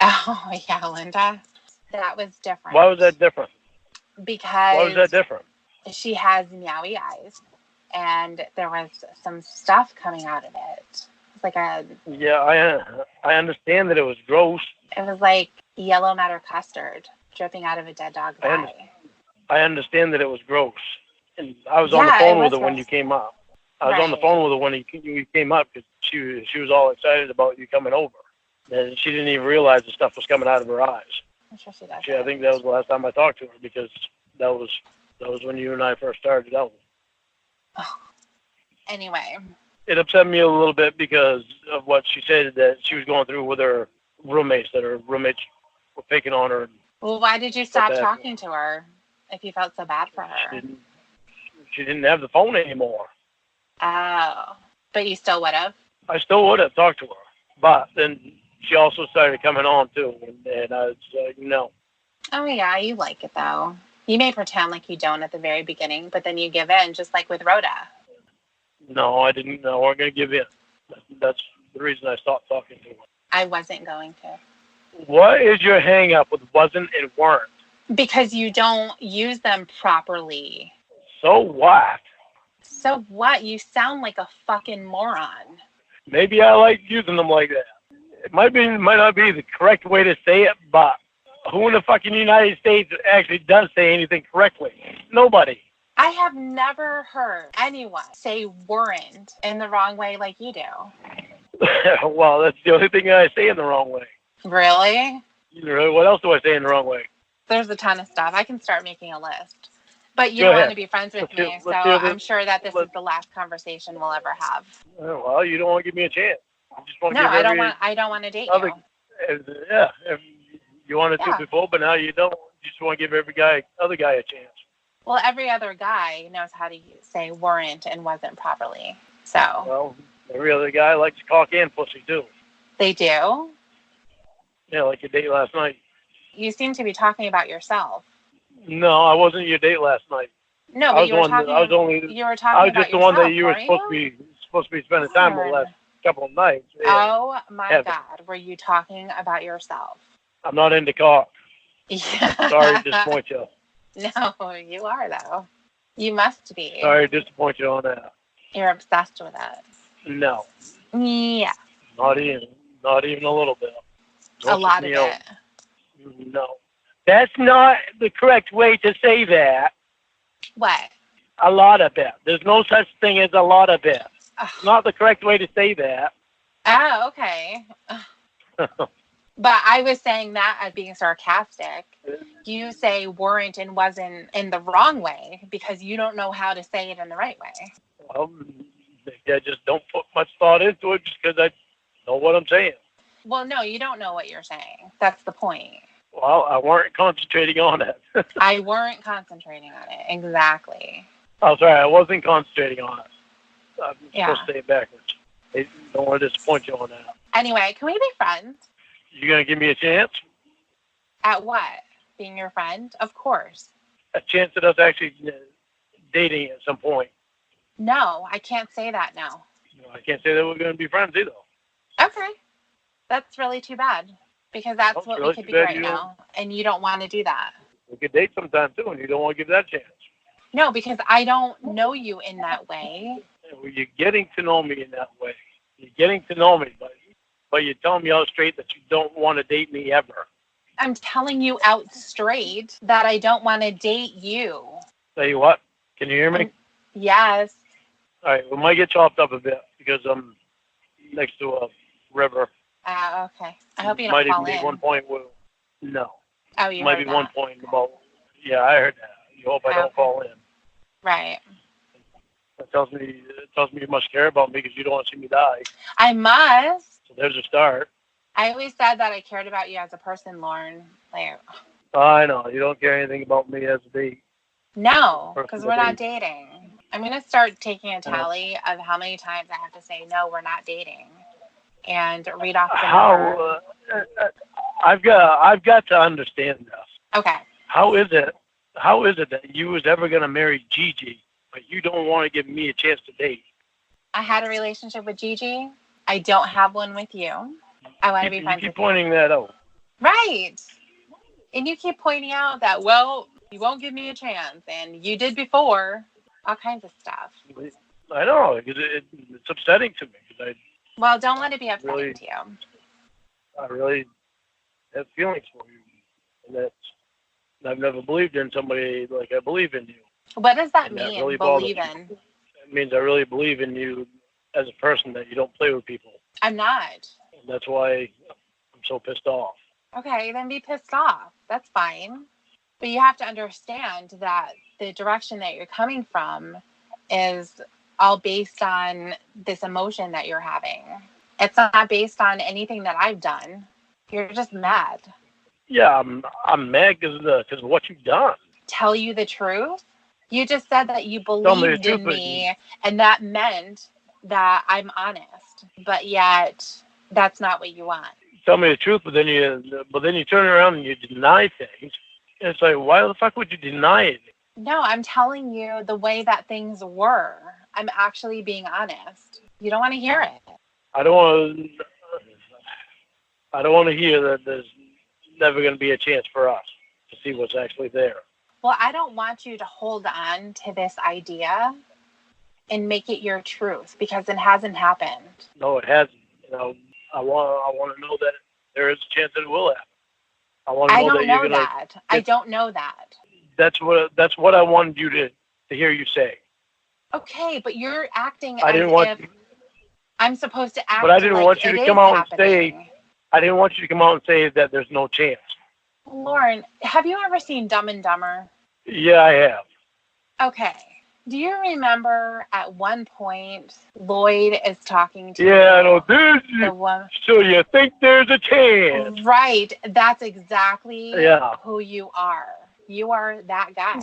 Oh, yeah, Linda. That was different. Why was that different? Because Why was that different? she has meowy eyes, and there was some stuff coming out of it. It's like Yeah, I understand that it was gross. it was like yellow matter custard dripping out of a dead dog's eye. I understand that it was gross. And I was on the phone with her when you came up. I was on the phone with her when you came up because she was all excited about you coming over. And she didn't even realize the stuff was coming out of her eyes. I'm sure she does. I think that was the last time I talked to her because that was when you and I first started out. Oh. Anyway. It upset me a little bit because of what she said that she was going through with her roommates, that her roommates were picking on her. Well, why did you stop talking to her if you felt so bad for her? She didn't have the phone anymore. Oh, but you still would have? I still would have talked to her, but then she also started coming on too, and I was like, no. Oh yeah, you like it though. You may pretend like you don't at the very beginning, but then you give in, just like with Rhoda. No, I didn't. No, we're going to give in. That's the reason I stopped talking to her. I wasn't going to. What is your hang up with wasn't and weren't? Because you don't use them properly. So what? So what? You sound like a fucking moron. Maybe I like using them like that. It might not be the correct way to say it, but who in the fucking United States actually does say anything correctly? Nobody. I have never heard anyone say weren't in the wrong way like you do. Well, that's the only thing I say in the wrong way. Really? What else do I say in the wrong way? There's a ton of stuff. I can start making a list. But you don't want to be friends with me, so I'm sure that this is the last conversation we'll ever have. Well, you don't want to give me a chance. You just want to I don't want to date you. Yeah, you wanted to before, but now you don't. You just want to give other guy a chance. Well, every other guy knows how to say weren't and wasn't properly. So. Well, every other guy likes cock and pussy too. They do? Yeah, like your date last night. You seem to be talking about yourself. No, I wasn't your date last night. No, but you were talking. I was just the one that you were supposed to be spending time with the last couple of nights. Yeah. Oh my God, were you talking about yourself? I'm not into cock. Yeah. Sorry to disappoint you. No, you are though. You must be. Sorry to disappoint you on that. You're obsessed with it. No. Yeah. Not even a little bit. A lot of it. No. That's not the correct way to say that. What? A lot of it. There's no such thing as a lot of it. Not the correct way to say that. Oh, okay. But I was saying that as being sarcastic. You say weren't and wasn't in the wrong way because you don't know how to say it in the right way. Well, maybe I just don't put much thought into it just because I know what I'm saying. Well, no, you don't know what you're saying. That's the point. Well, I weren't concentrating on it. I weren't concentrating on it. Exactly. Oh, sorry, I wasn't concentrating on it. I'm Yeah. supposed to say it backwards. I don't want to disappoint you on that. Anyway, can we be friends? You gonna give me a chance? At what? Being your friend? Of course. A chance at us actually dating at some point. No, I can't say that now. I can't say that we're gonna be friends either. Okay. That's really too bad. Because that's Well, what really we could too be bad right you now. And you don't want to do that. We could date sometime too, and you don't want to give that chance. No, because I don't know you in that way. Well, you're getting to know me in that way. You're getting to know me, but you're telling me out straight that you don't want to date me ever. I'm telling you out straight that I don't want to date you. Tell you what, can you hear me? Yes. All right, we might get chopped up a bit because I'm next to a river. Okay. I hope you might don't fall even be in. one point where, no. Oh, you might heard be that. one point about, yeah, I heard that. You hope I don't Okay. fall in. Right. That tells me you must care about me because you don't want to see me die. I must. So there's a start. I always said that I cared about you as a person, Lorne. Like, I know you don't care anything about me as a date. no, because we're not Personally. dating. I'm going to start taking a tally of how many times I have to say, no, we're not dating. And read off the number. I've got to understand this. Okay. How is it that you was ever gonna marry Gigi, but you don't want to give me a chance to date? I had a relationship with Gigi. I don't have one with you. I want to be You friends keep with you. pointing that out. Right. And you keep pointing out that, well, you won't give me a chance. And you did before. All kinds of stuff. I know it's upsetting to me because Well, don't let it be upsetting Really? to you. I really have feelings for you, and I've never believed in somebody like I believe in you. What does that And that mean, really bothers believe me. in? It means I really believe in you as a person, that you don't play with people, I'm not. and that's why I'm so pissed off. Okay, then be pissed off. That's fine. But you have to understand that the direction that you're coming from is all based on this emotion that you're having. It's not based on anything that I've done. You're just mad. Yeah, I'm mad because of what you've done. Tell you the truth? You just said that you Tell me the believed truth, in but me, and that meant that I'm honest. But yet, that's not what you want. Tell me the truth, but then you turn around and you deny things. And it's like, why the fuck would you deny it? No, I'm telling you the way that things were. I'm actually being honest. You don't want to hear it. I don't want to hear that there's never going to be a chance for us to see what's actually there. Well, I don't want you to hold on to this idea and make it your truth because it hasn't happened. No, it hasn't. I want to know that there is a chance that it will happen. I want to know that you're gonna. I don't know that. That's what I wanted you to hear you say. Okay, but you're acting I as didn't want. if I'm supposed to act. But I didn't like want you to it come is out happening. and say. I didn't want you to come out and say that there's no chance. Lorne, have you ever seen Dumb and Dumber? Yeah, I have. Okay. Do you remember at one point Lloyd is talking to Yeah, I know. the woman? So you think there's a chance? Right. That's exactly Yeah. who you are. You are that guy.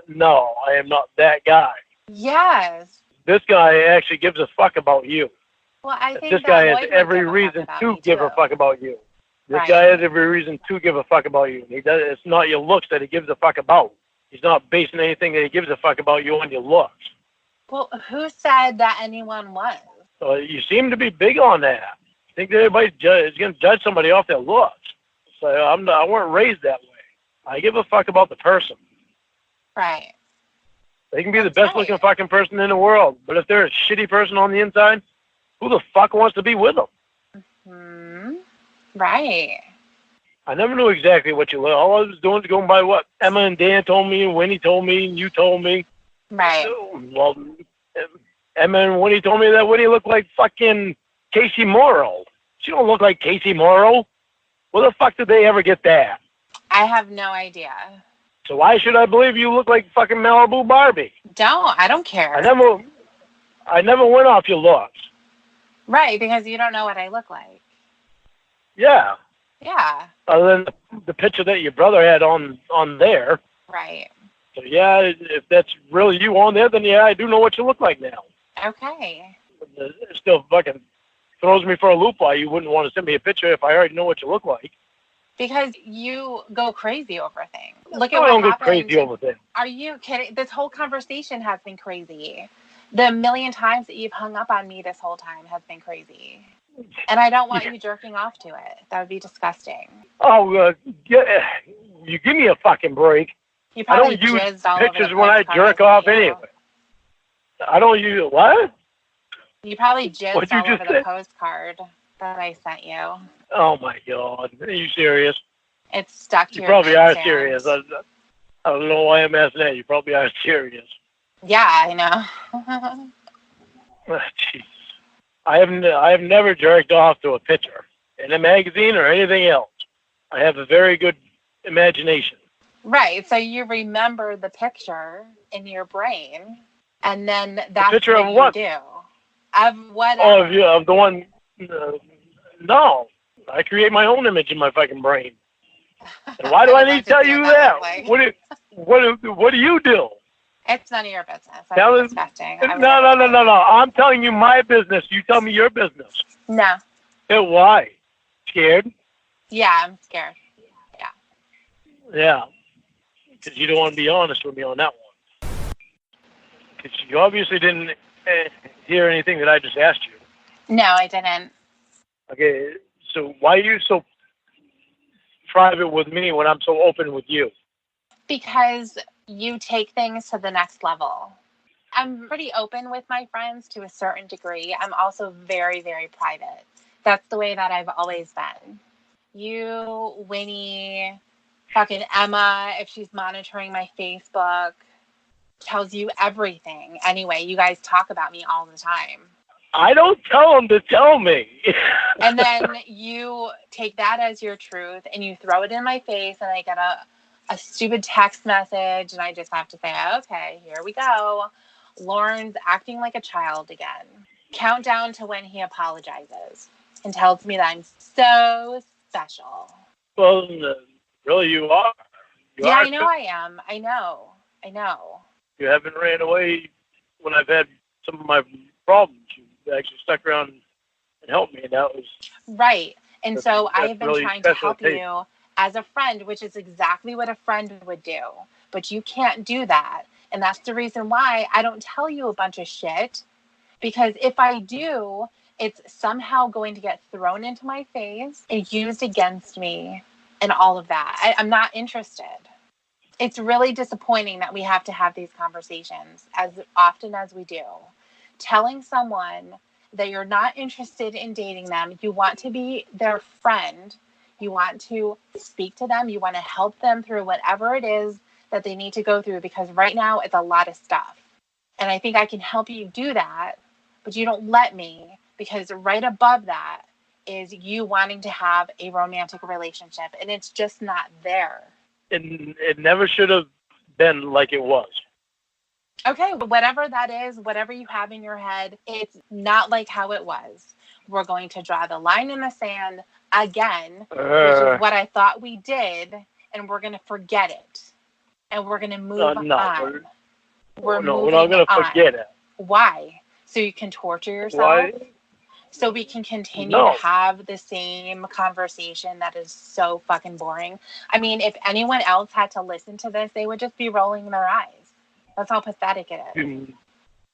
No, I am not that guy. Yes. This guy actually gives a fuck about you. Well, I think This that guy Lloyd has would every give a fuck reason about to me, give a too. fuck about you. This Right. guy has every reason to give a fuck about you. He does. It's not your looks that he gives a fuck about. He's not basing anything that he gives a fuck about you on your looks. Well, who said that anyone was? So you seem to be big on that. I think that everybody is going to judge somebody off their looks. So I weren't raised that way. I give a fuck about the person. Right. They can be the That's best right. looking fucking person in the world, but if they're a shitty person on the inside, who the fuck wants to be with them? Right. I never knew exactly what you look. All I was doing was going by what Emma and Dan told me, and Winnie told me, and you told me. Right. Well, Emma and Winnie told me that Winnie looked like fucking Casey Morrow. She don't look like Casey Morrow. Where the fuck did they ever get that? I have no idea. So why should I believe you look like fucking Malibu Barbie? I don't care. I never went off your looks. Right, because you don't know what I look like. Yeah. Yeah. Other than the picture that your brother had on there. Right. So yeah, if that's really you on there, then yeah, I do know what you look like now. Okay. It still fucking throws me for a loop why you wouldn't want to send me a picture if I already know what you look like. Because you go crazy over things. Look I at what don't go happened. crazy over things. Are you kidding? This whole conversation has been crazy. The million times that you've hung up on me this whole time has been crazy. And I don't want you jerking off to it. That would be disgusting. Oh, you give me a fucking break. You I probably don't use jizzed all pictures over the when I postcard jerk I off sent you. anyway. I don't use what? You probably jizzed What'd you all just over say? the postcard that I sent you. Oh my god, are you serious? It's stuck to You your probably are nightstand. serious. I don't know why I'm asking that. You probably are serious. Yeah, I know. Jeez. I have never jerked off to a picture in a magazine or anything else. I have a very good imagination. Right. So you remember the picture in your brain, and then that's picture what of what? you do. Of whatever. Oh, of the one. No, I create my own image in my fucking brain. And why do I need to tell you that? What do you do? It's none of your business. Tell That's us- disgusting. No. I'm telling you my business. You tell me your business. No. Why? Scared? Yeah, I'm scared. Yeah. Because you don't want to be honest with me on that one. Because you obviously didn't hear anything that I just asked you. No, I didn't. Okay, so why are you so private with me when I'm so open with you? Because you take things to the next level. I'm pretty open with my friends to a certain degree. I'm also very, very private. That's the way that I've always been. You, Winnie, fucking Emma, if she's monitoring my Facebook, tells you everything. Anyway, you guys talk about me all the time. I don't tell them to tell me. And then you take that as your truth and you throw it in my face, and I get a stupid text message, and I just have to say, okay, here we go. Lorne's acting like a child again. Countdown to when he apologizes and tells me that I'm so special. Well, really, you are. You are I know I am. I know. You haven't ran away when I've had some of my problems. You actually stuck around and helped me, and that was... Right. And so I have been really trying to help special you as a friend, which is exactly what a friend would do. But you can't do that. And that's the reason why I don't tell you a bunch of shit. Because if I do, it's somehow going to get thrown into my face and used against me and all of that. I'm not interested. It's really disappointing that we have to have these conversations as often as we do. Telling someone that you're not interested in dating them, you want to be their friend, you want to speak to them, you want to help them through whatever it is that they need to go through, because right now it's a lot of stuff. And I think I can help you do that, but you don't let me, because right above that is you wanting to have a romantic relationship, and it's just not there. It never should have been like it was. Okay, but whatever that is, whatever you have in your head, it's not like how it was. We're going to draw the line in the sand again, which is what I thought we did, and we're going to forget it. And we're going to move on. We're not going to forget it. Why? So you can torture yourself? Why? So we can continue to have the same conversation that is so fucking boring. I mean, if anyone else had to listen to this, they would just be rolling their eyes. That's how pathetic it is.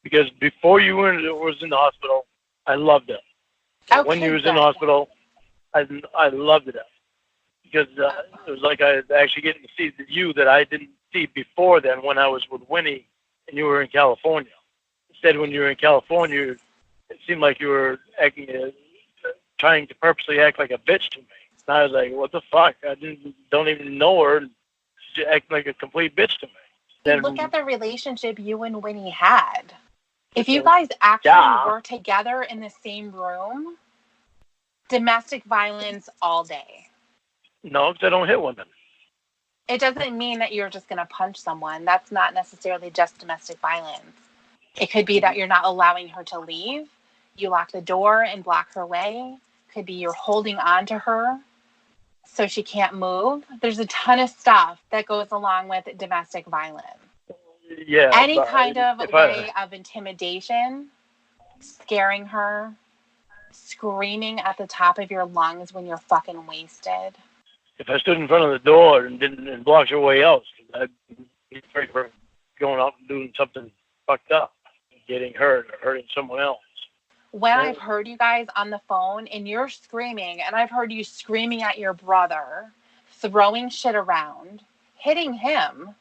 Because before you was in the hospital, I loved it. Okay, when you was in the hospital, I loved it. Because it was like I was actually getting to see you that I didn't see before then when I was with Winnie and you were in California. Instead, when you were in California, it seemed like you were acting, trying to purposely act like a bitch to me. And I was like, what the fuck? I don't even know her. She's acting like a complete bitch to me. Then, look at the relationship you and Winnie had. If you guys actually were together in the same room, Domestic violence all day. No, because I don't hit women. It doesn't mean that you're just going to punch someone. That's not necessarily just domestic violence. It could be that you're not allowing her to leave. You lock the door and block her way. Could be you're holding on to her so she can't move. There's a ton of stuff that goes along with domestic violence. Yeah. Any kind of way of intimidation, scaring her, screaming at the top of your lungs when you're fucking wasted. If I stood in front of the door and blocked her way out, I'd be afraid of her going out and doing something fucked up, getting hurt or hurting someone else. When I've heard you guys on the phone and you're screaming, and I've heard you screaming at your brother, throwing shit around, hitting him.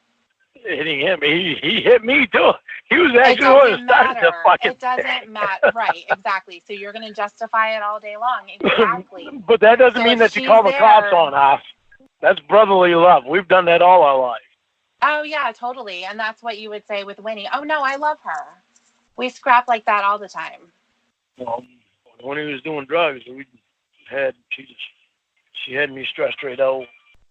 He hit me too. He was actually the one who started the fucking. It doesn't matter. Right, exactly. So you're going to justify it all day long. Exactly. But that doesn't mean that you call the cops on us. That's brotherly love. We've done that all our life. Oh, yeah, totally. And that's what you would say with Winnie. Oh, no, I love her. We scrap like that all the time. Well, when he was doing drugs, she had me stressed right out.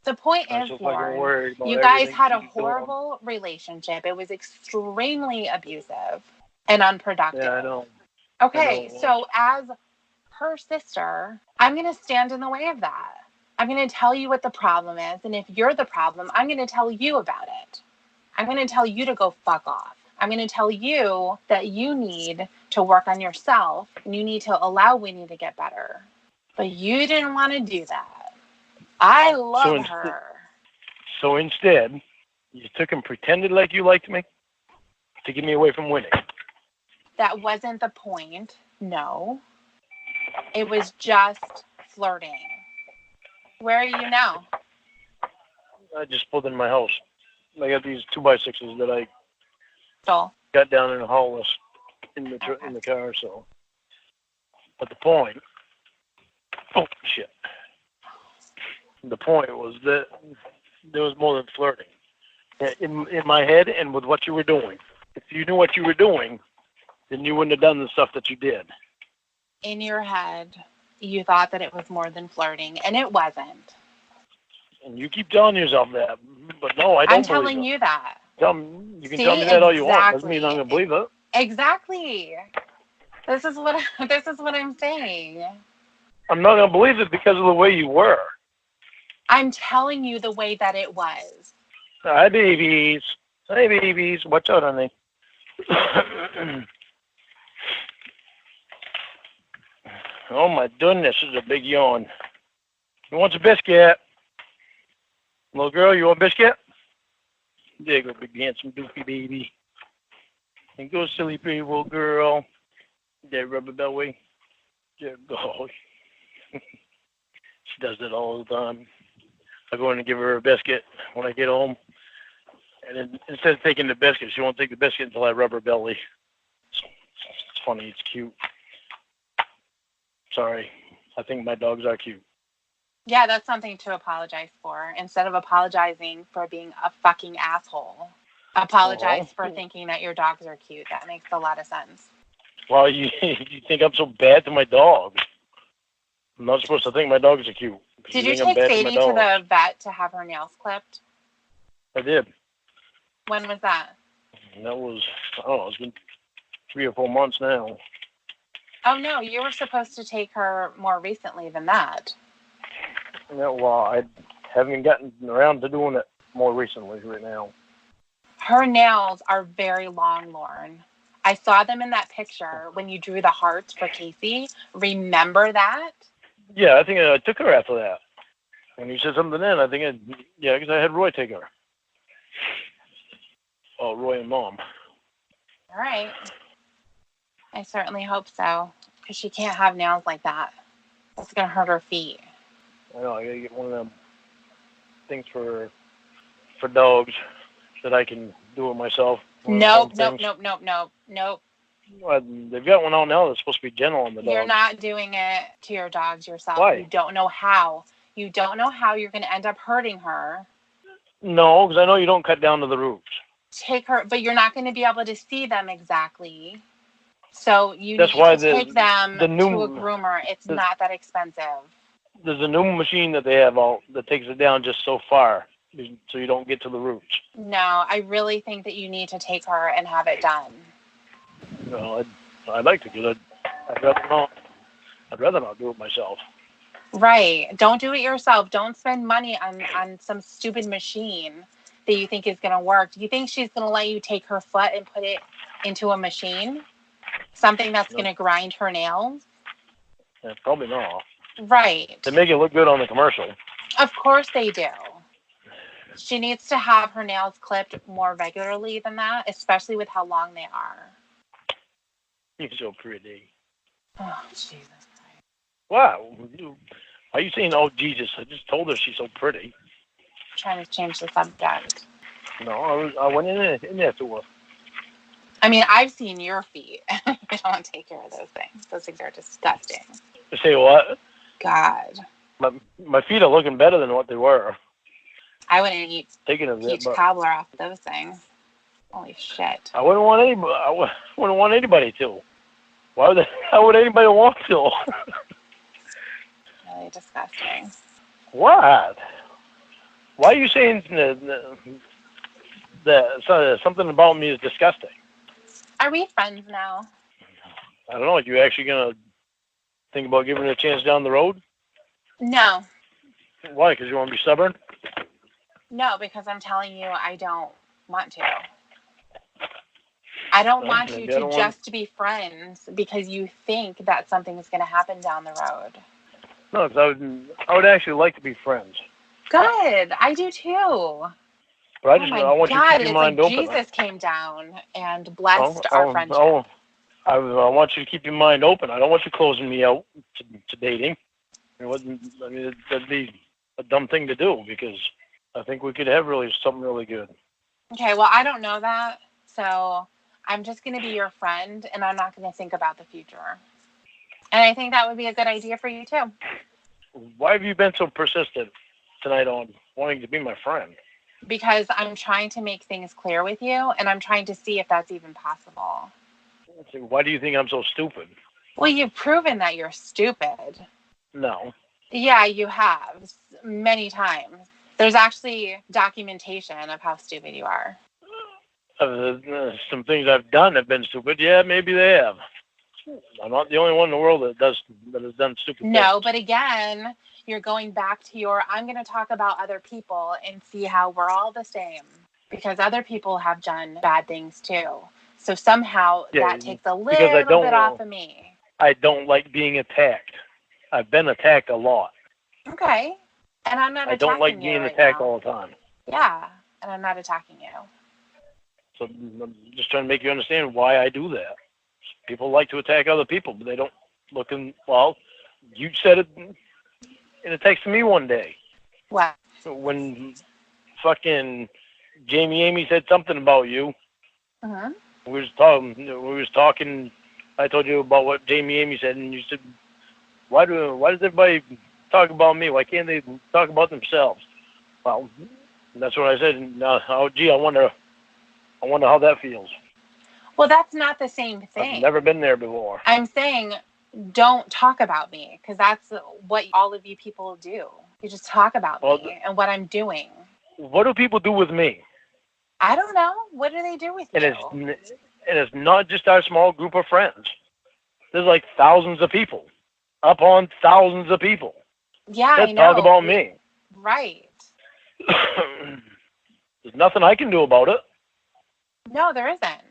The point is, Lorne, you guys had a horrible relationship. It was extremely abusive and unproductive. Yeah, I know. Okay, so as her sister, I'm going to stand in the way of that. I'm going to tell you what the problem is. And if you're the problem, I'm going to tell you about it. I'm going to tell you to go fuck off. I'm going to tell you that you need to work on yourself and you need to allow Winnie to get better. But you didn't want to do that. I love her. So instead, you took and pretended like you liked me to get me away from Winnie. That wasn't the point. No. It was just flirting. Where are you now? I just pulled in my house. I got these 2x6s that I stole. Got down in the hall in the car. So, but the point. Oh shit. The point was that there was more than flirting in my head and with what you were doing. If you knew what you were doing, then you wouldn't have done the stuff that you did. In your head, you thought that it was more than flirting, and it wasn't. And you keep telling yourself that, but no, I don't. I'm telling you that. You can tell me that all you want. Doesn't mean I'm gonna believe it. Exactly. This is what I'm saying. I'm not gonna believe it because of the way you were. I'm telling you the way that it was. Hi, babies. Hi, babies. Watch out, honey. Oh, my goodness. This is a big yawn. Who wants a biscuit? Little girl, you want a biscuit? There you go, big, handsome, doofy baby. And go, silly, pretty little girl. There, rubber belly. There, go. She does that all the time. I go in and give her a biscuit when I get home. And then instead of taking the biscuit, she won't take the biscuit until I rub her belly. It's funny. It's cute. Sorry. I think my dogs are cute. Yeah, that's something to apologize for. Instead of apologizing for being a fucking asshole, apologize for thinking that your dogs are cute. That makes a lot of sense. Well, you think I'm so bad to my dogs. I'm not supposed to think my dogs are cute. Did you take Sadie to the vet to have her nails clipped? I did. When was that? That was, I don't know, it's been 3 or 4 months now. Oh, no, you were supposed to take her more recently than that. Yeah, well, I haven't gotten around to doing it more recently right now. Her nails are very long, Lorne. I saw them in that picture when you drew the hearts for Casey. Remember that? Yeah, I think I took her after that. When you said something then, I think because I had Roy take her. Oh, Roy and Mom. All right. I certainly hope so, because she can't have nails like that. It's going to hurt her feet. I know, I got to get one of them things for dogs that I can do it myself. Nope. Well, they've got one out now that's supposed to be gentle on the dogs. You're not doing it to your dogs yourself. Why? You don't know how. You don't know how you're going to end up hurting her. No, because I know you don't cut down to the roots. Take her, but you're not going to be able to see them exactly. So you That's need why to take them the new- to a groomer. It's not that expensive. There's a new machine that they have out that takes it down just so far, so you don't get to the roots. No, I really think that you need to take her and have it done. No, I'd like to, because I'd rather not. I'd rather not do it myself. Right. Don't do it yourself. Don't spend money on some stupid machine that you think is going to work. Do you think she's going to let you take her foot and put it into a machine? Something that's going to grind her nails? Yeah, probably not. Right. They make it look good on the commercial. Of course they do. She needs to have her nails clipped more regularly than that, especially with how long they are. You're so pretty. Oh, Jesus Christ. Wow. Are you saying, oh, Jesus? I just told her she's so pretty. I'm trying to change the subject. No, I went in there to her. I mean, I've seen your feet. You don't want to take care of those things. Those things are disgusting. Say what? God. My feet are looking better than what they were. I wouldn't eat Taking a bit, peach but cobbler off those things. Holy shit. I wouldn't want anybody. Wouldn't want anybody to. Why would anybody want to? Really disgusting. What? Why are you saying that something about me is disgusting? Are we friends now? I don't know. Are you actually gonna think about giving it a chance down the road? No. Why? Because you want to be stubborn? No, because I'm telling you I don't want to. I don't want you to just be friends because you think that something is going to happen down the road. No, because I would actually like to be friends. Good. I do too. But I want you to keep your mind open. Jesus came down and blessed our friendship. I want you to keep your mind open. I don't want you closing me out to dating. That'd be a dumb thing to do, because I think we could have something really good. Okay, well, I don't know that, so I'm just going to be your friend, and I'm not going to think about the future. And I think that would be a good idea for you, too. Why have you been so persistent tonight on wanting to be my friend? Because I'm trying to make things clear with you, and I'm trying to see if that's even possible. Why do you think I'm so stupid? Well, you've proven that you're stupid. No. Yeah, you have. Many times. There's actually documentation of how stupid you are. Some things I've done have been stupid. Yeah, maybe they have. I'm not the only one in the world that has done stupid things. No, but again, you're going back to I'm going to talk about other people and see how we're all the same. Because other people have done bad things too. So somehow that takes a little bit off of me. I don't like being attacked. I've been attacked a lot. Okay. And I'm not attacking you. I don't like being attacked all the time. Yeah. And I'm not attacking you. So I'm just trying to make you understand why I do that. People like to attack other people, but they don't look in. Well, you said it in a text to me one day. What? When fucking Jamie Amy said something about you. Uh-huh. We was talking. I told you about what Jamie Amy said, and you said, why does everybody talk about me? Why can't they talk about themselves? Well, that's what I said. And I wonder how that feels. Well, that's not the same thing. I've never been there before. I'm saying don't talk about me, because that's what all of you people do. You just talk about me and what I'm doing. What do people do with me? I don't know. What do they do with you? And it's not just our small group of friends. There's like thousands of people. Upon thousands of people. Yeah, that I know. Talk about me. Right. There's nothing I can do about it. No, there isn't.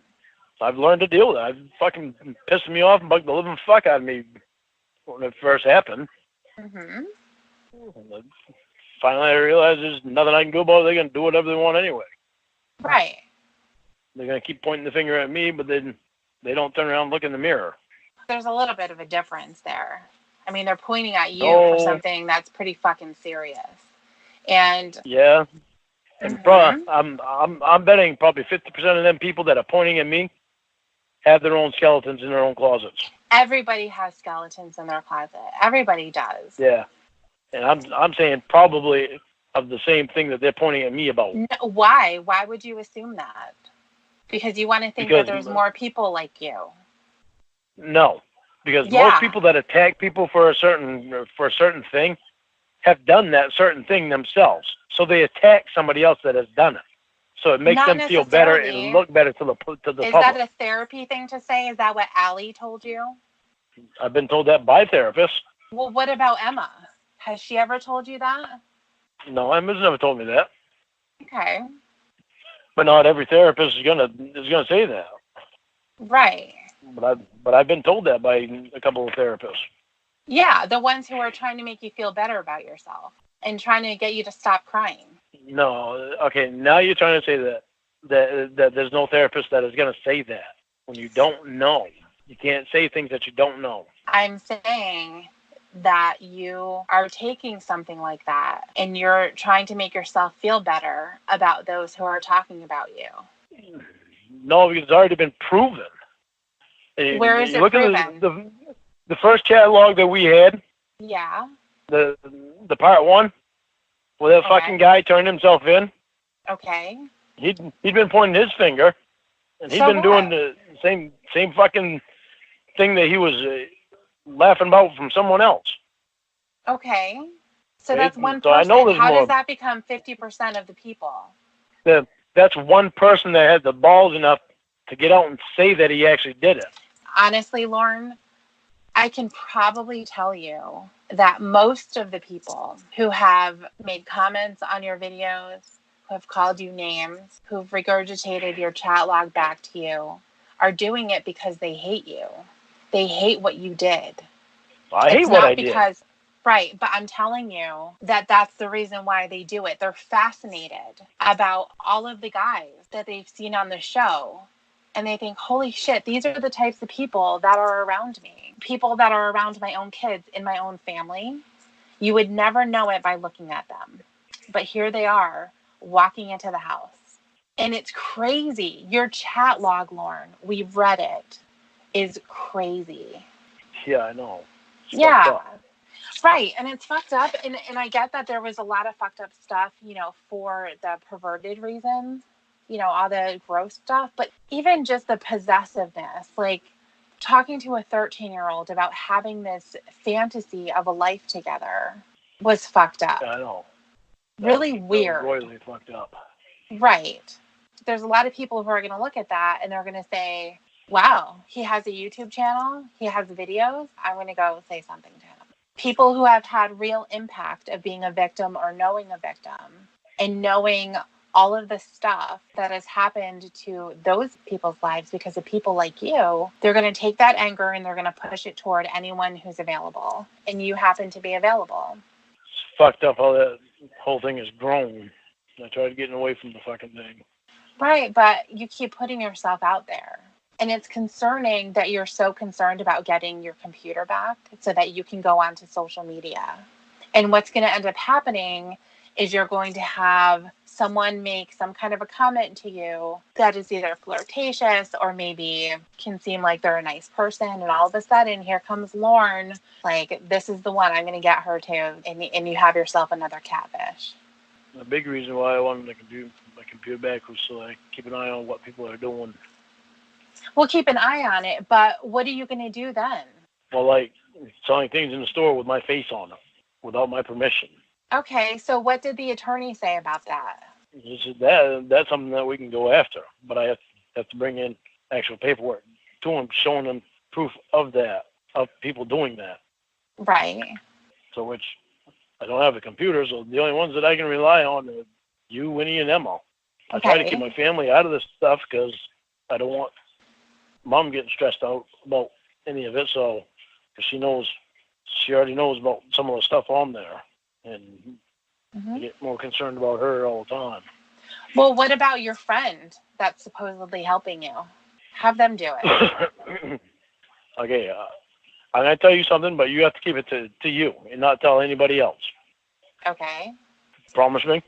I've learned to deal with it. It fucking pissed me off and bugged the living fuck out of me when it first happened. Mm-hmm. Finally, I realized there's nothing I can do about it. They're going to do whatever they want anyway. Right. They're going to keep pointing the finger at me, but then they don't turn around and look in the mirror. There's a little bit of a difference there. I mean, they're pointing at you for something that's pretty fucking serious. And yeah. And I'm betting probably 50% of them people that are pointing at me have their own skeletons in their own closets. Everybody has skeletons in their closet. Everybody does. Yeah. And I'm saying probably of the same thing that they're pointing at me about. No, why? Why would you assume that? Because you want to think that there's more people like you. No, because Yeah. most people that attack people for a certain thing have done that certain thing themselves. So they attack somebody else that has done it. So it makes Not them feel better necessarily. and look better to the Is public. that a therapy thing to say? Is that what Allie told you? I've been told that by therapists. Well, what about Emma? Has she ever told you that? No, Emma's never told me that. Okay. But not every therapist is gonna say that. Right. But I've been told that by a couple of therapists. Yeah, the ones who are trying to make you feel better about yourself and trying to get you to stop crying. No, okay, now you're trying to say that there's no therapist that is going to say that when you don't know. You can't say things that you don't know. I'm saying that you are taking something like that and you're trying to make yourself feel better about those who are talking about you. No, because it's already been proven. Where is it look proven? at the first chat log that we had, Yeah. the part 1, where that fucking guy turned himself in. Okay. He'd been pointing his finger, and he'd been doing the same fucking thing that he was laughing about from someone else. Okay. So Okay? that's one So person. I know there's How more. does that become 50% of the people? That's one person that had the balls enough to get out and say that he actually did it. Honestly, Lorne, I can probably tell you that most of the people who have made comments on your videos, who have called you names, who've regurgitated your chat log back to you, are doing it because they hate you. They hate what you did. I hate what I did. Right, but I'm telling you that that's the reason why they do it. They're fascinated about all of the guys that they've seen on the show. And they think, holy shit, these are the types of people that are around me. People that are around my own kids in my own family. You would never know it by looking at them. But here they are walking into the house. And it's crazy. Your chat log, Lorne, we've read it, is crazy. Yeah, I know. It's yeah. Right. And it's fucked up. And I get that there was a lot of fucked up stuff, for the perverted reasons, all the gross stuff. But even just the possessiveness, like talking to a 13-year-old about having this fantasy of a life together was fucked up. Yeah, I know. Really weird. Royally fucked up. Right. There's a lot of people who are going to look at that and they're going to say, wow, he has a YouTube channel. He has videos. I'm going to go say something to him. People who have had real impact of being a victim or knowing a victim and knowing all of the stuff that has happened to those people's lives because of people like you, they're going to take that anger and they're going to push it toward anyone who's available. And you happen to be available. It's fucked up how that whole thing has grown. I tried getting away from the fucking thing. Right, but you keep putting yourself out there. And it's concerning that you're so concerned about getting your computer back so that you can go onto social media. And what's going to end up happening is you're going to have someone make some kind of a comment to you that is either flirtatious or maybe can seem like they're a nice person. And all of a sudden, here comes Lorne. Like, this is the one, I'm going to get her to. And you have yourself another catfish. The big reason why I wanted my computer back was so I keep an eye on what people are doing. Well, keep an eye on it, but what are you going to do then? Well, like selling things in the store with my face on them without my permission. Okay, so what did the attorney say about that? That's something that we can go after, but I have to bring in actual paperwork to them, showing them proof of that, of people doing that. Right. So which I don't have a computer, so the only ones that I can rely on are you, Winnie, and Emma. I try to keep my family out of this stuff because I don't want Mom getting stressed out about any of it. So, because she already knows about some of the stuff on there, and I get more concerned about her all the time. Well, what about your friend that's supposedly helping you? Have them do it. Okay, I'm going to tell you something, but you have to keep it to you and not tell anybody else. Okay. Promise me?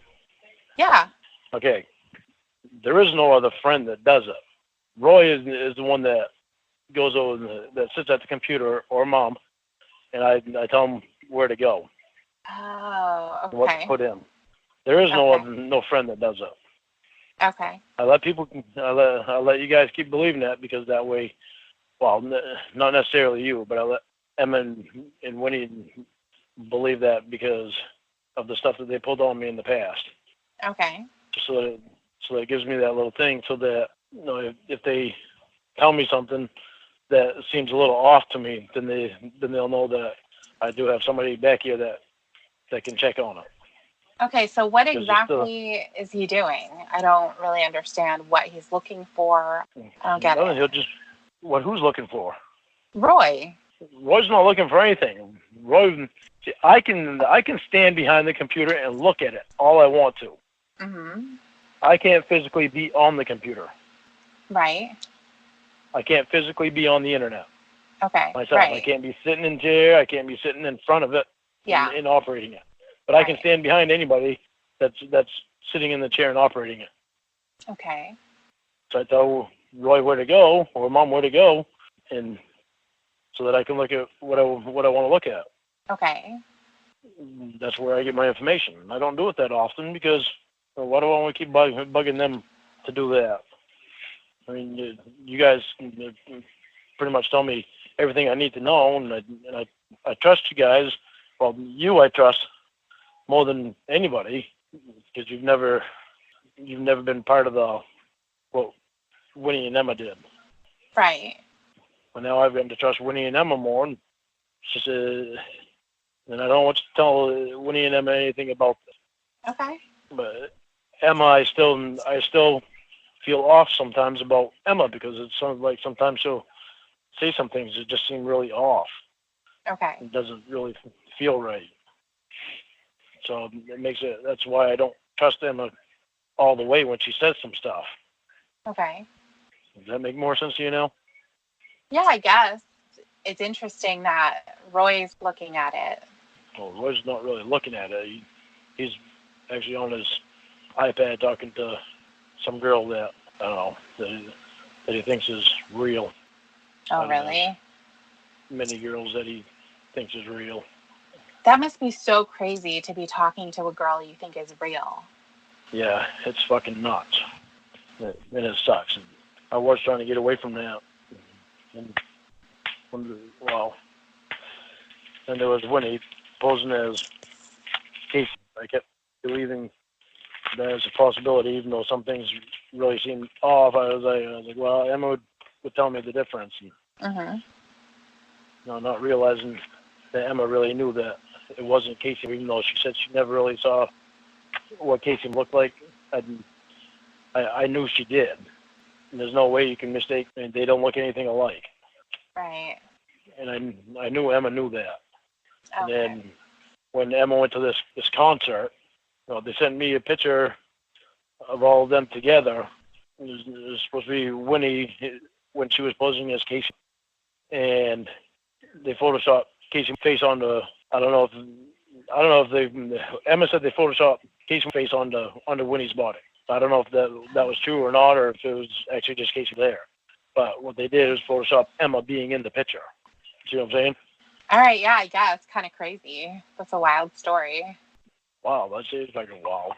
Yeah. Okay. There is no other friend that does it. Roy is the one that goes over, that sits at the computer, or Mom, and I tell him where to go. Oh, okay. What to put in. There is no friend that does it. Okay. I let you guys keep believing that because that way well, not necessarily you, but I let Emma and Winnie believe that because of the stuff that they pulled on me in the past. Okay. So that it gives me that little thing, so that if they tell me something that seems a little off to me, then they'll know that I do have somebody back here that can check on it. Okay, so what exactly is he doing? I don't really understand what he's looking for. I don't get it. He'll just who's looking for? Roy. Roy's not looking for anything. Roy, see, I can stand behind the computer and look at it all I want to. Mm-hmm. I can't physically be on the computer. Right. I can't physically be on the internet. Okay. Myself. Right. I can't be sitting in chair. I can't be sitting in front of it. Yeah. And operating it. But I can stand behind anybody that's sitting in the chair and operating it. Okay. So I tell Roy where to go, or Mom where to go, and so that I can look at what I want to look at. Okay. That's where I get my information. I don't do it that often because why do I want to keep bugging them to do that? I mean, you guys pretty much tell me everything I need to know, and I trust you guys. Well, I trust more than anybody because you've never been part of what Winnie and Emma did. Right. But now I've gotten to trust Winnie and Emma more, and it's just, and I don't want to tell Winnie and Emma anything about this. Okay. But Emma, I still feel off sometimes about Emma because it sounds like sometimes she'll say some things that just seem really off. Okay. It doesn't really feel right. So that's why I don't trust Emma all the way when she says some stuff. Okay. Does that make more sense to you now? Yeah, I guess. It's interesting that Roy's looking at it. Well, Roy's not really looking at it. He's actually on his iPad talking to some girl that, I don't know, that he thinks is real. Oh, really? Many girls that he thinks is real. That must be so crazy to be talking to a girl you think is real. Yeah, it's fucking nuts. And it sucks. And I was trying to get away from that. And then there was Winnie posing as Casey. I kept believing that as a possibility, even though some things really seemed off. I was like, well, Emma would tell me the difference. And, not realizing that Emma really knew that it wasn't Casey, even though she said she never really saw what Casey looked like. I knew she did. And there's no way you can mistake. I mean, they don't look anything alike. Right. And I knew Emma knew that. Okay. And then when Emma went to this concert, they sent me a picture of all of them together. It was supposed to be Winnie when she was posing as Casey, and they photoshopped Casey's face onto. I don't know if they. Emma said they photoshopped Casey's face onto Winnie's body. I don't know if that was true or not, or if it was actually just Casey there. But what they did was Photoshop Emma being in the picture. See what I'm saying? All right, yeah, I guess. Kind of crazy. That's a wild story. Wow, that is fucking wild.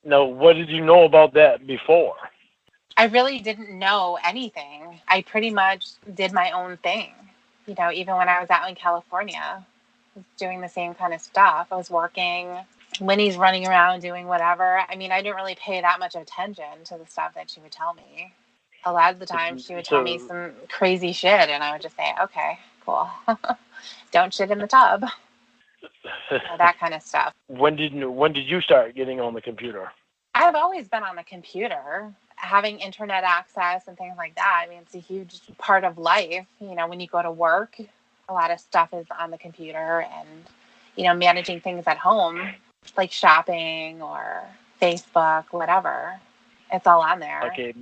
Now, what did you know about that before? I really didn't know anything. I pretty much did my own thing. Even when I was out in California, I was doing the same kind of stuff. I was working. Winnie's running around doing whatever. I mean, I didn't really pay that much attention to the stuff that she would tell me. A lot of the time, she would tell me some crazy shit, and I would just say, okay, cool. Don't shit in the tub. That kind of stuff. When did you start getting on the computer? I've always been on the computer, having internet access and things like that. I mean, it's a huge part of life. When you go to work, a lot of stuff is on the computer, and, managing things at home, like shopping or Facebook, whatever. It's all on there. Okay,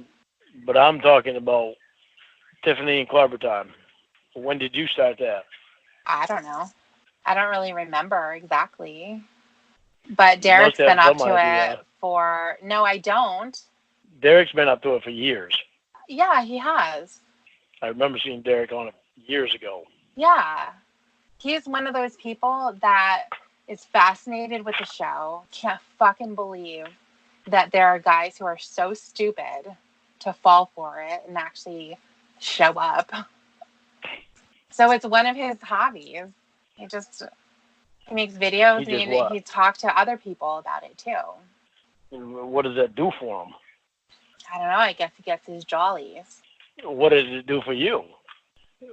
but I'm talking about Tiffany and Clubber time. When did you start that? I don't know. I don't really remember exactly. But Derek's been up to it for... No, I don't. Derek's been up to it for years. Yeah, he has. I remember seeing Derek on it years ago. Yeah. He's one of those people that is fascinated with the show. Can't fucking believe that there are guys who are so stupid to fall for it and actually show up. So it's one of his hobbies. He makes videos and he talks to other people about it too. What does that do for him? I don't know. I guess he gets his jollies. What did it do for you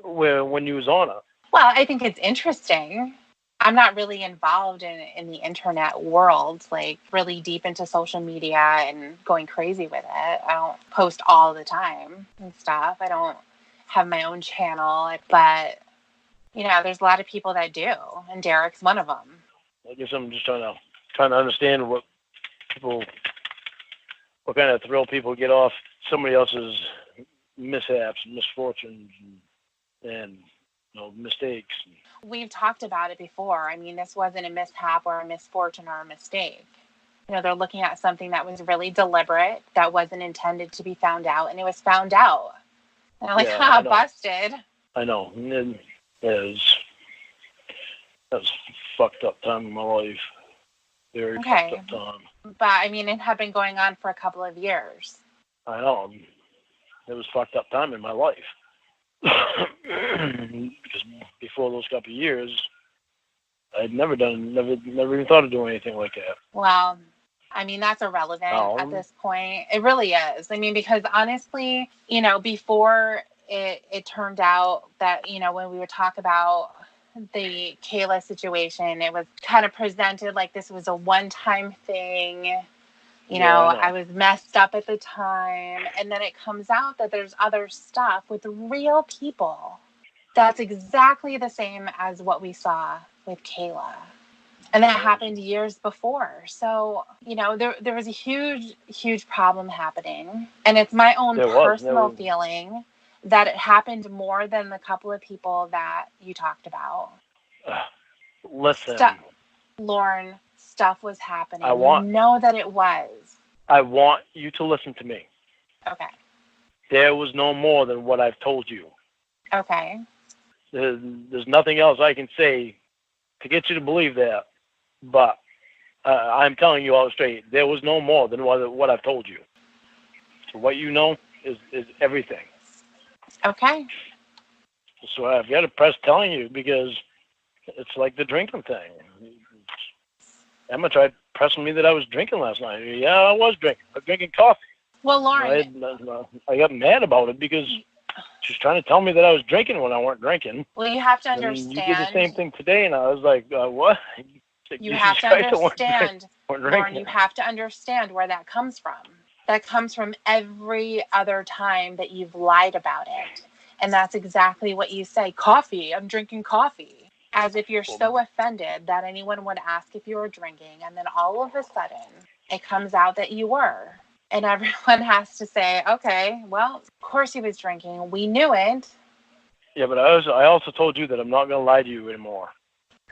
when you was on it? Well, I think it's interesting. I'm not really involved in the internet world, like really deep into social media and going crazy with it. I don't post all the time and stuff. I don't have my own channel, but you know, there's a lot of people that do, and Derek's one of them. I guess I'm just trying to understand what kind of thrill people get off somebody else's mishaps, misfortunes, and mistakes. We've talked about it before. I mean, this wasn't a mishap or a misfortune or a mistake. You know, they're looking at something that was really deliberate, that wasn't intended to be found out, and it was found out. And I'm like, busted. I know. That was fucked up time in my life. Very fucked up time. But, I mean, it had been going on for a couple of years. I know. It was fucked up time in my life. Because before those couple of years, I'd never even thought of doing anything like that. Well, I mean, that's irrelevant at this point. It really is. I mean, because honestly, you know, before it turned out that, you know, when we would talk about the Kayla situation, it was kind of presented like this was a one-time thing. You know, I was messed up at the time. And then it comes out that there's other stuff with real people that's exactly the same as what we saw with Kayla. And that happened years before. So, you know, there was a huge, huge problem happening. And it's my own personal feeling that it happened more than the couple of people that you talked about. Listen. Lorne, stuff was happening. You know that it was. I want you to listen to me. Okay. There was no more than what I've told you. Okay. There's nothing else I can say to get you to believe that. But I'm telling you all straight, there was no more than what I've told you. So what you know is everything. Okay. So I've got to press telling you because it's like the drinking thing. Emma tried pressing me that I was drinking last night. Yeah, I was drinking. I was drinking coffee. Well, Lorne, I got mad about it because she was trying to tell me that I was drinking when I weren't drinking. Well, you have to understand. And you did the same thing today, and I was like, what? You have to understand, Lorne, you have to understand where that comes from. That comes from every other time that you've lied about it. And that's exactly what you say. Coffee, I'm drinking coffee. As if you're so offended that anyone would ask if you were drinking. And then all of a sudden, it comes out that you were. And everyone has to say, okay, well, of course he was drinking. We knew it. Yeah, but I also told you that I'm not going to lie to you anymore.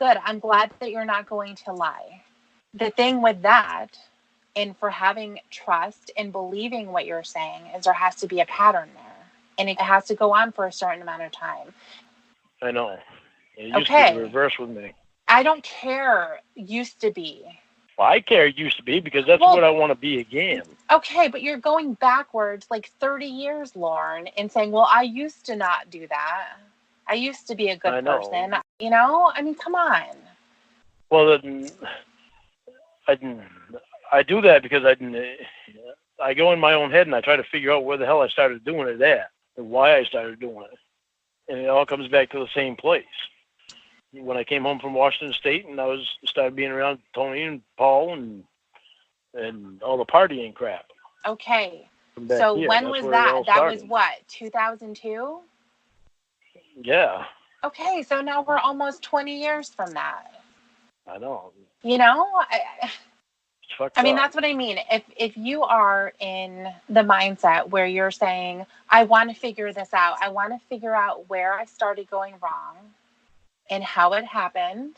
Good. I'm glad that you're not going to lie. The thing with that, and for having trust and believing what you're saying, is there has to be a pattern there. And it has to go on for a certain amount of time. I know. It used to be the reverse with me. I don't care. Used to be. Well, I care it used to be because that's what I want to be again. Okay, but you're going backwards like 30 years, Lorne, and saying, well, I used to not do that. I used to be a good person. You know? I mean, come on. Well, I do that because I go in my own head and I try to figure out where the hell I started doing it at and why I started doing it. And it all comes back to the same place. When I came home from Washington State and I started being around Tony and Paul and all the partying crap. Okay. So when was that? That was what, 2002? Yeah. Okay, so now we're almost 20 years from that. I know. You know? I mean, up. that's what I mean. If you are in the mindset where you're saying, I want to figure this out. I want to figure out where I started going wrong and how it happened,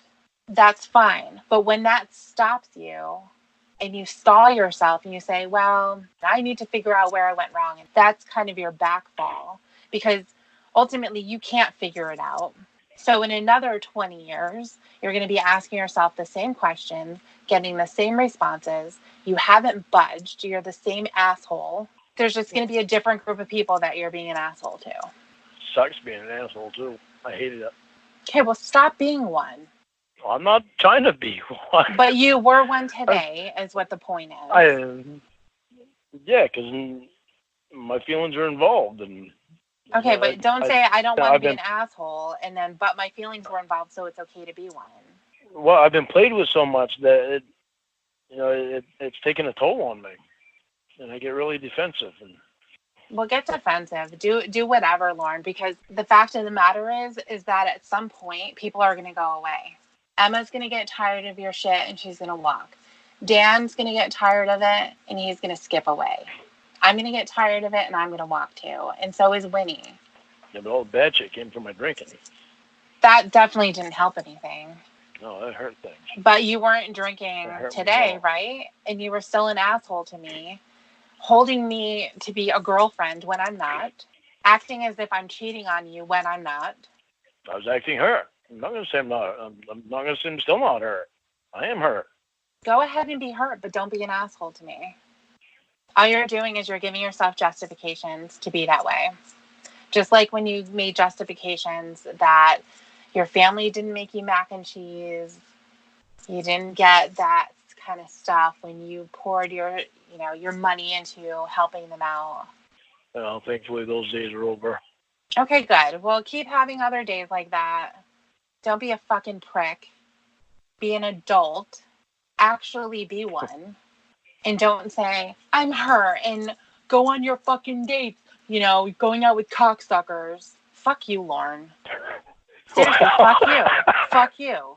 that's fine. But when that stops you and you stall yourself and you say, well, I need to figure out where I went wrong. And that's kind of your backfall because ultimately you can't figure it out. So in another 20 years, you're going to be asking yourself the same questions, getting the same responses. You haven't budged. You're the same asshole. There's just going to be a different group of people that you're being an asshole to. sucks being an asshole too. I hated it. Okay, well, stop being one. Well, I'm not trying to be one. But you were one today, is what the point is. Yeah, because my feelings are involved, and Okay, but don't say I don't want to be an an asshole, and then but my feelings were involved, so it's okay to be one. Well, I've been played with so much that it's taken a toll on me, and I get really defensive. And Well, get defensive. Do whatever, Lorne, because the fact of the matter is that at some point people are going to go away. Emma's going to get tired of your shit and she's going to walk. Dan's going to get tired of it and he's going to skip away. I'm going to get tired of it and I'm going to walk too. And so is Winnie. yeah, but all the bad shit came from my drinking. That definitely didn't help anything. No, that hurt things. But you weren't drinking today, right? And you were still an asshole to me, holding me to be a girlfriend when I'm not, acting as if I'm cheating on you when I'm not. I was acting hurt. I'm not going to say I'm not. I'm not going to say I'm still not hurt. I am hurt. Go ahead and be hurt, but don't be an asshole to me. All you're doing is you're giving yourself justifications to be that way. Just like when you made justifications that your family didn't make you mac and cheese, you didn't get that kind of stuff when you poured your money into helping them out. Well, thankfully those days are over. Okay, good. Well, keep having other days like that. Don't be a fucking prick. Be an adult. Actually be one. And don't say, I'm her, and go on your fucking dates, going out with cocksuckers. Fuck you, Lorne. Seriously, fuck you. Fuck you.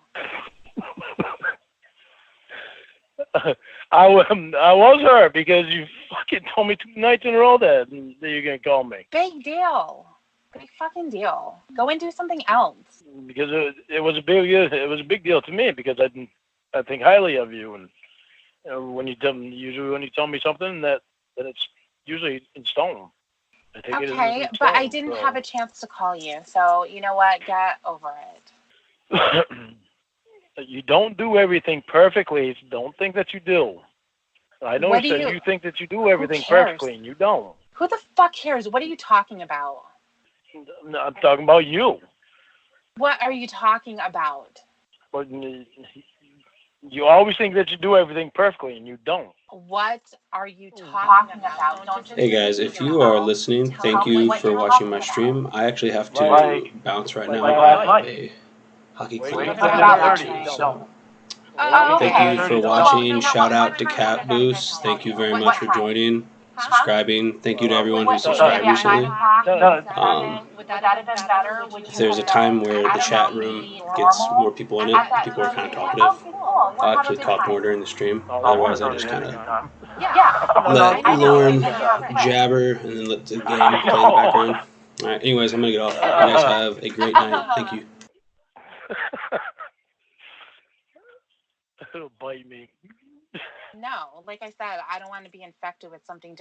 I was her because you fucking told me 2 nights in a row that you're going to call me. Big deal. Big fucking deal. Go and do something else. Because it was a big deal to me because I think highly of you, and when you tell me something that it's usually in stone. Okay, but I didn't have a chance to call you, so you know what? Get over it. You don't do everything perfectly. Don't think that you do. I know you think that you do everything perfectly, and you don't. Who the fuck cares? What are you talking about? I'm talking about you. What are you talking about? But you always think that you do everything perfectly, and you don't. What are you talking about? Hey guys, if you are listening, thank you for watching my stream. I actually have to bounce right now. I have a hockey clinic at 11:30, so thank you for watching. Shout out to Cat Boost. Thank you very much for joining, subscribing. Thank you to everyone who subscribed recently. If there's a time where the chat room gets more people in it, people are kind of talkative, I'll actually talk more during the stream. Otherwise, I just kind of let Lorne jabber and then let the game play in the background. Alright, anyways, I'm going to get off. You guys have a great night. Thank you. It'll bite me. No, like I said, I don't want to be infected with something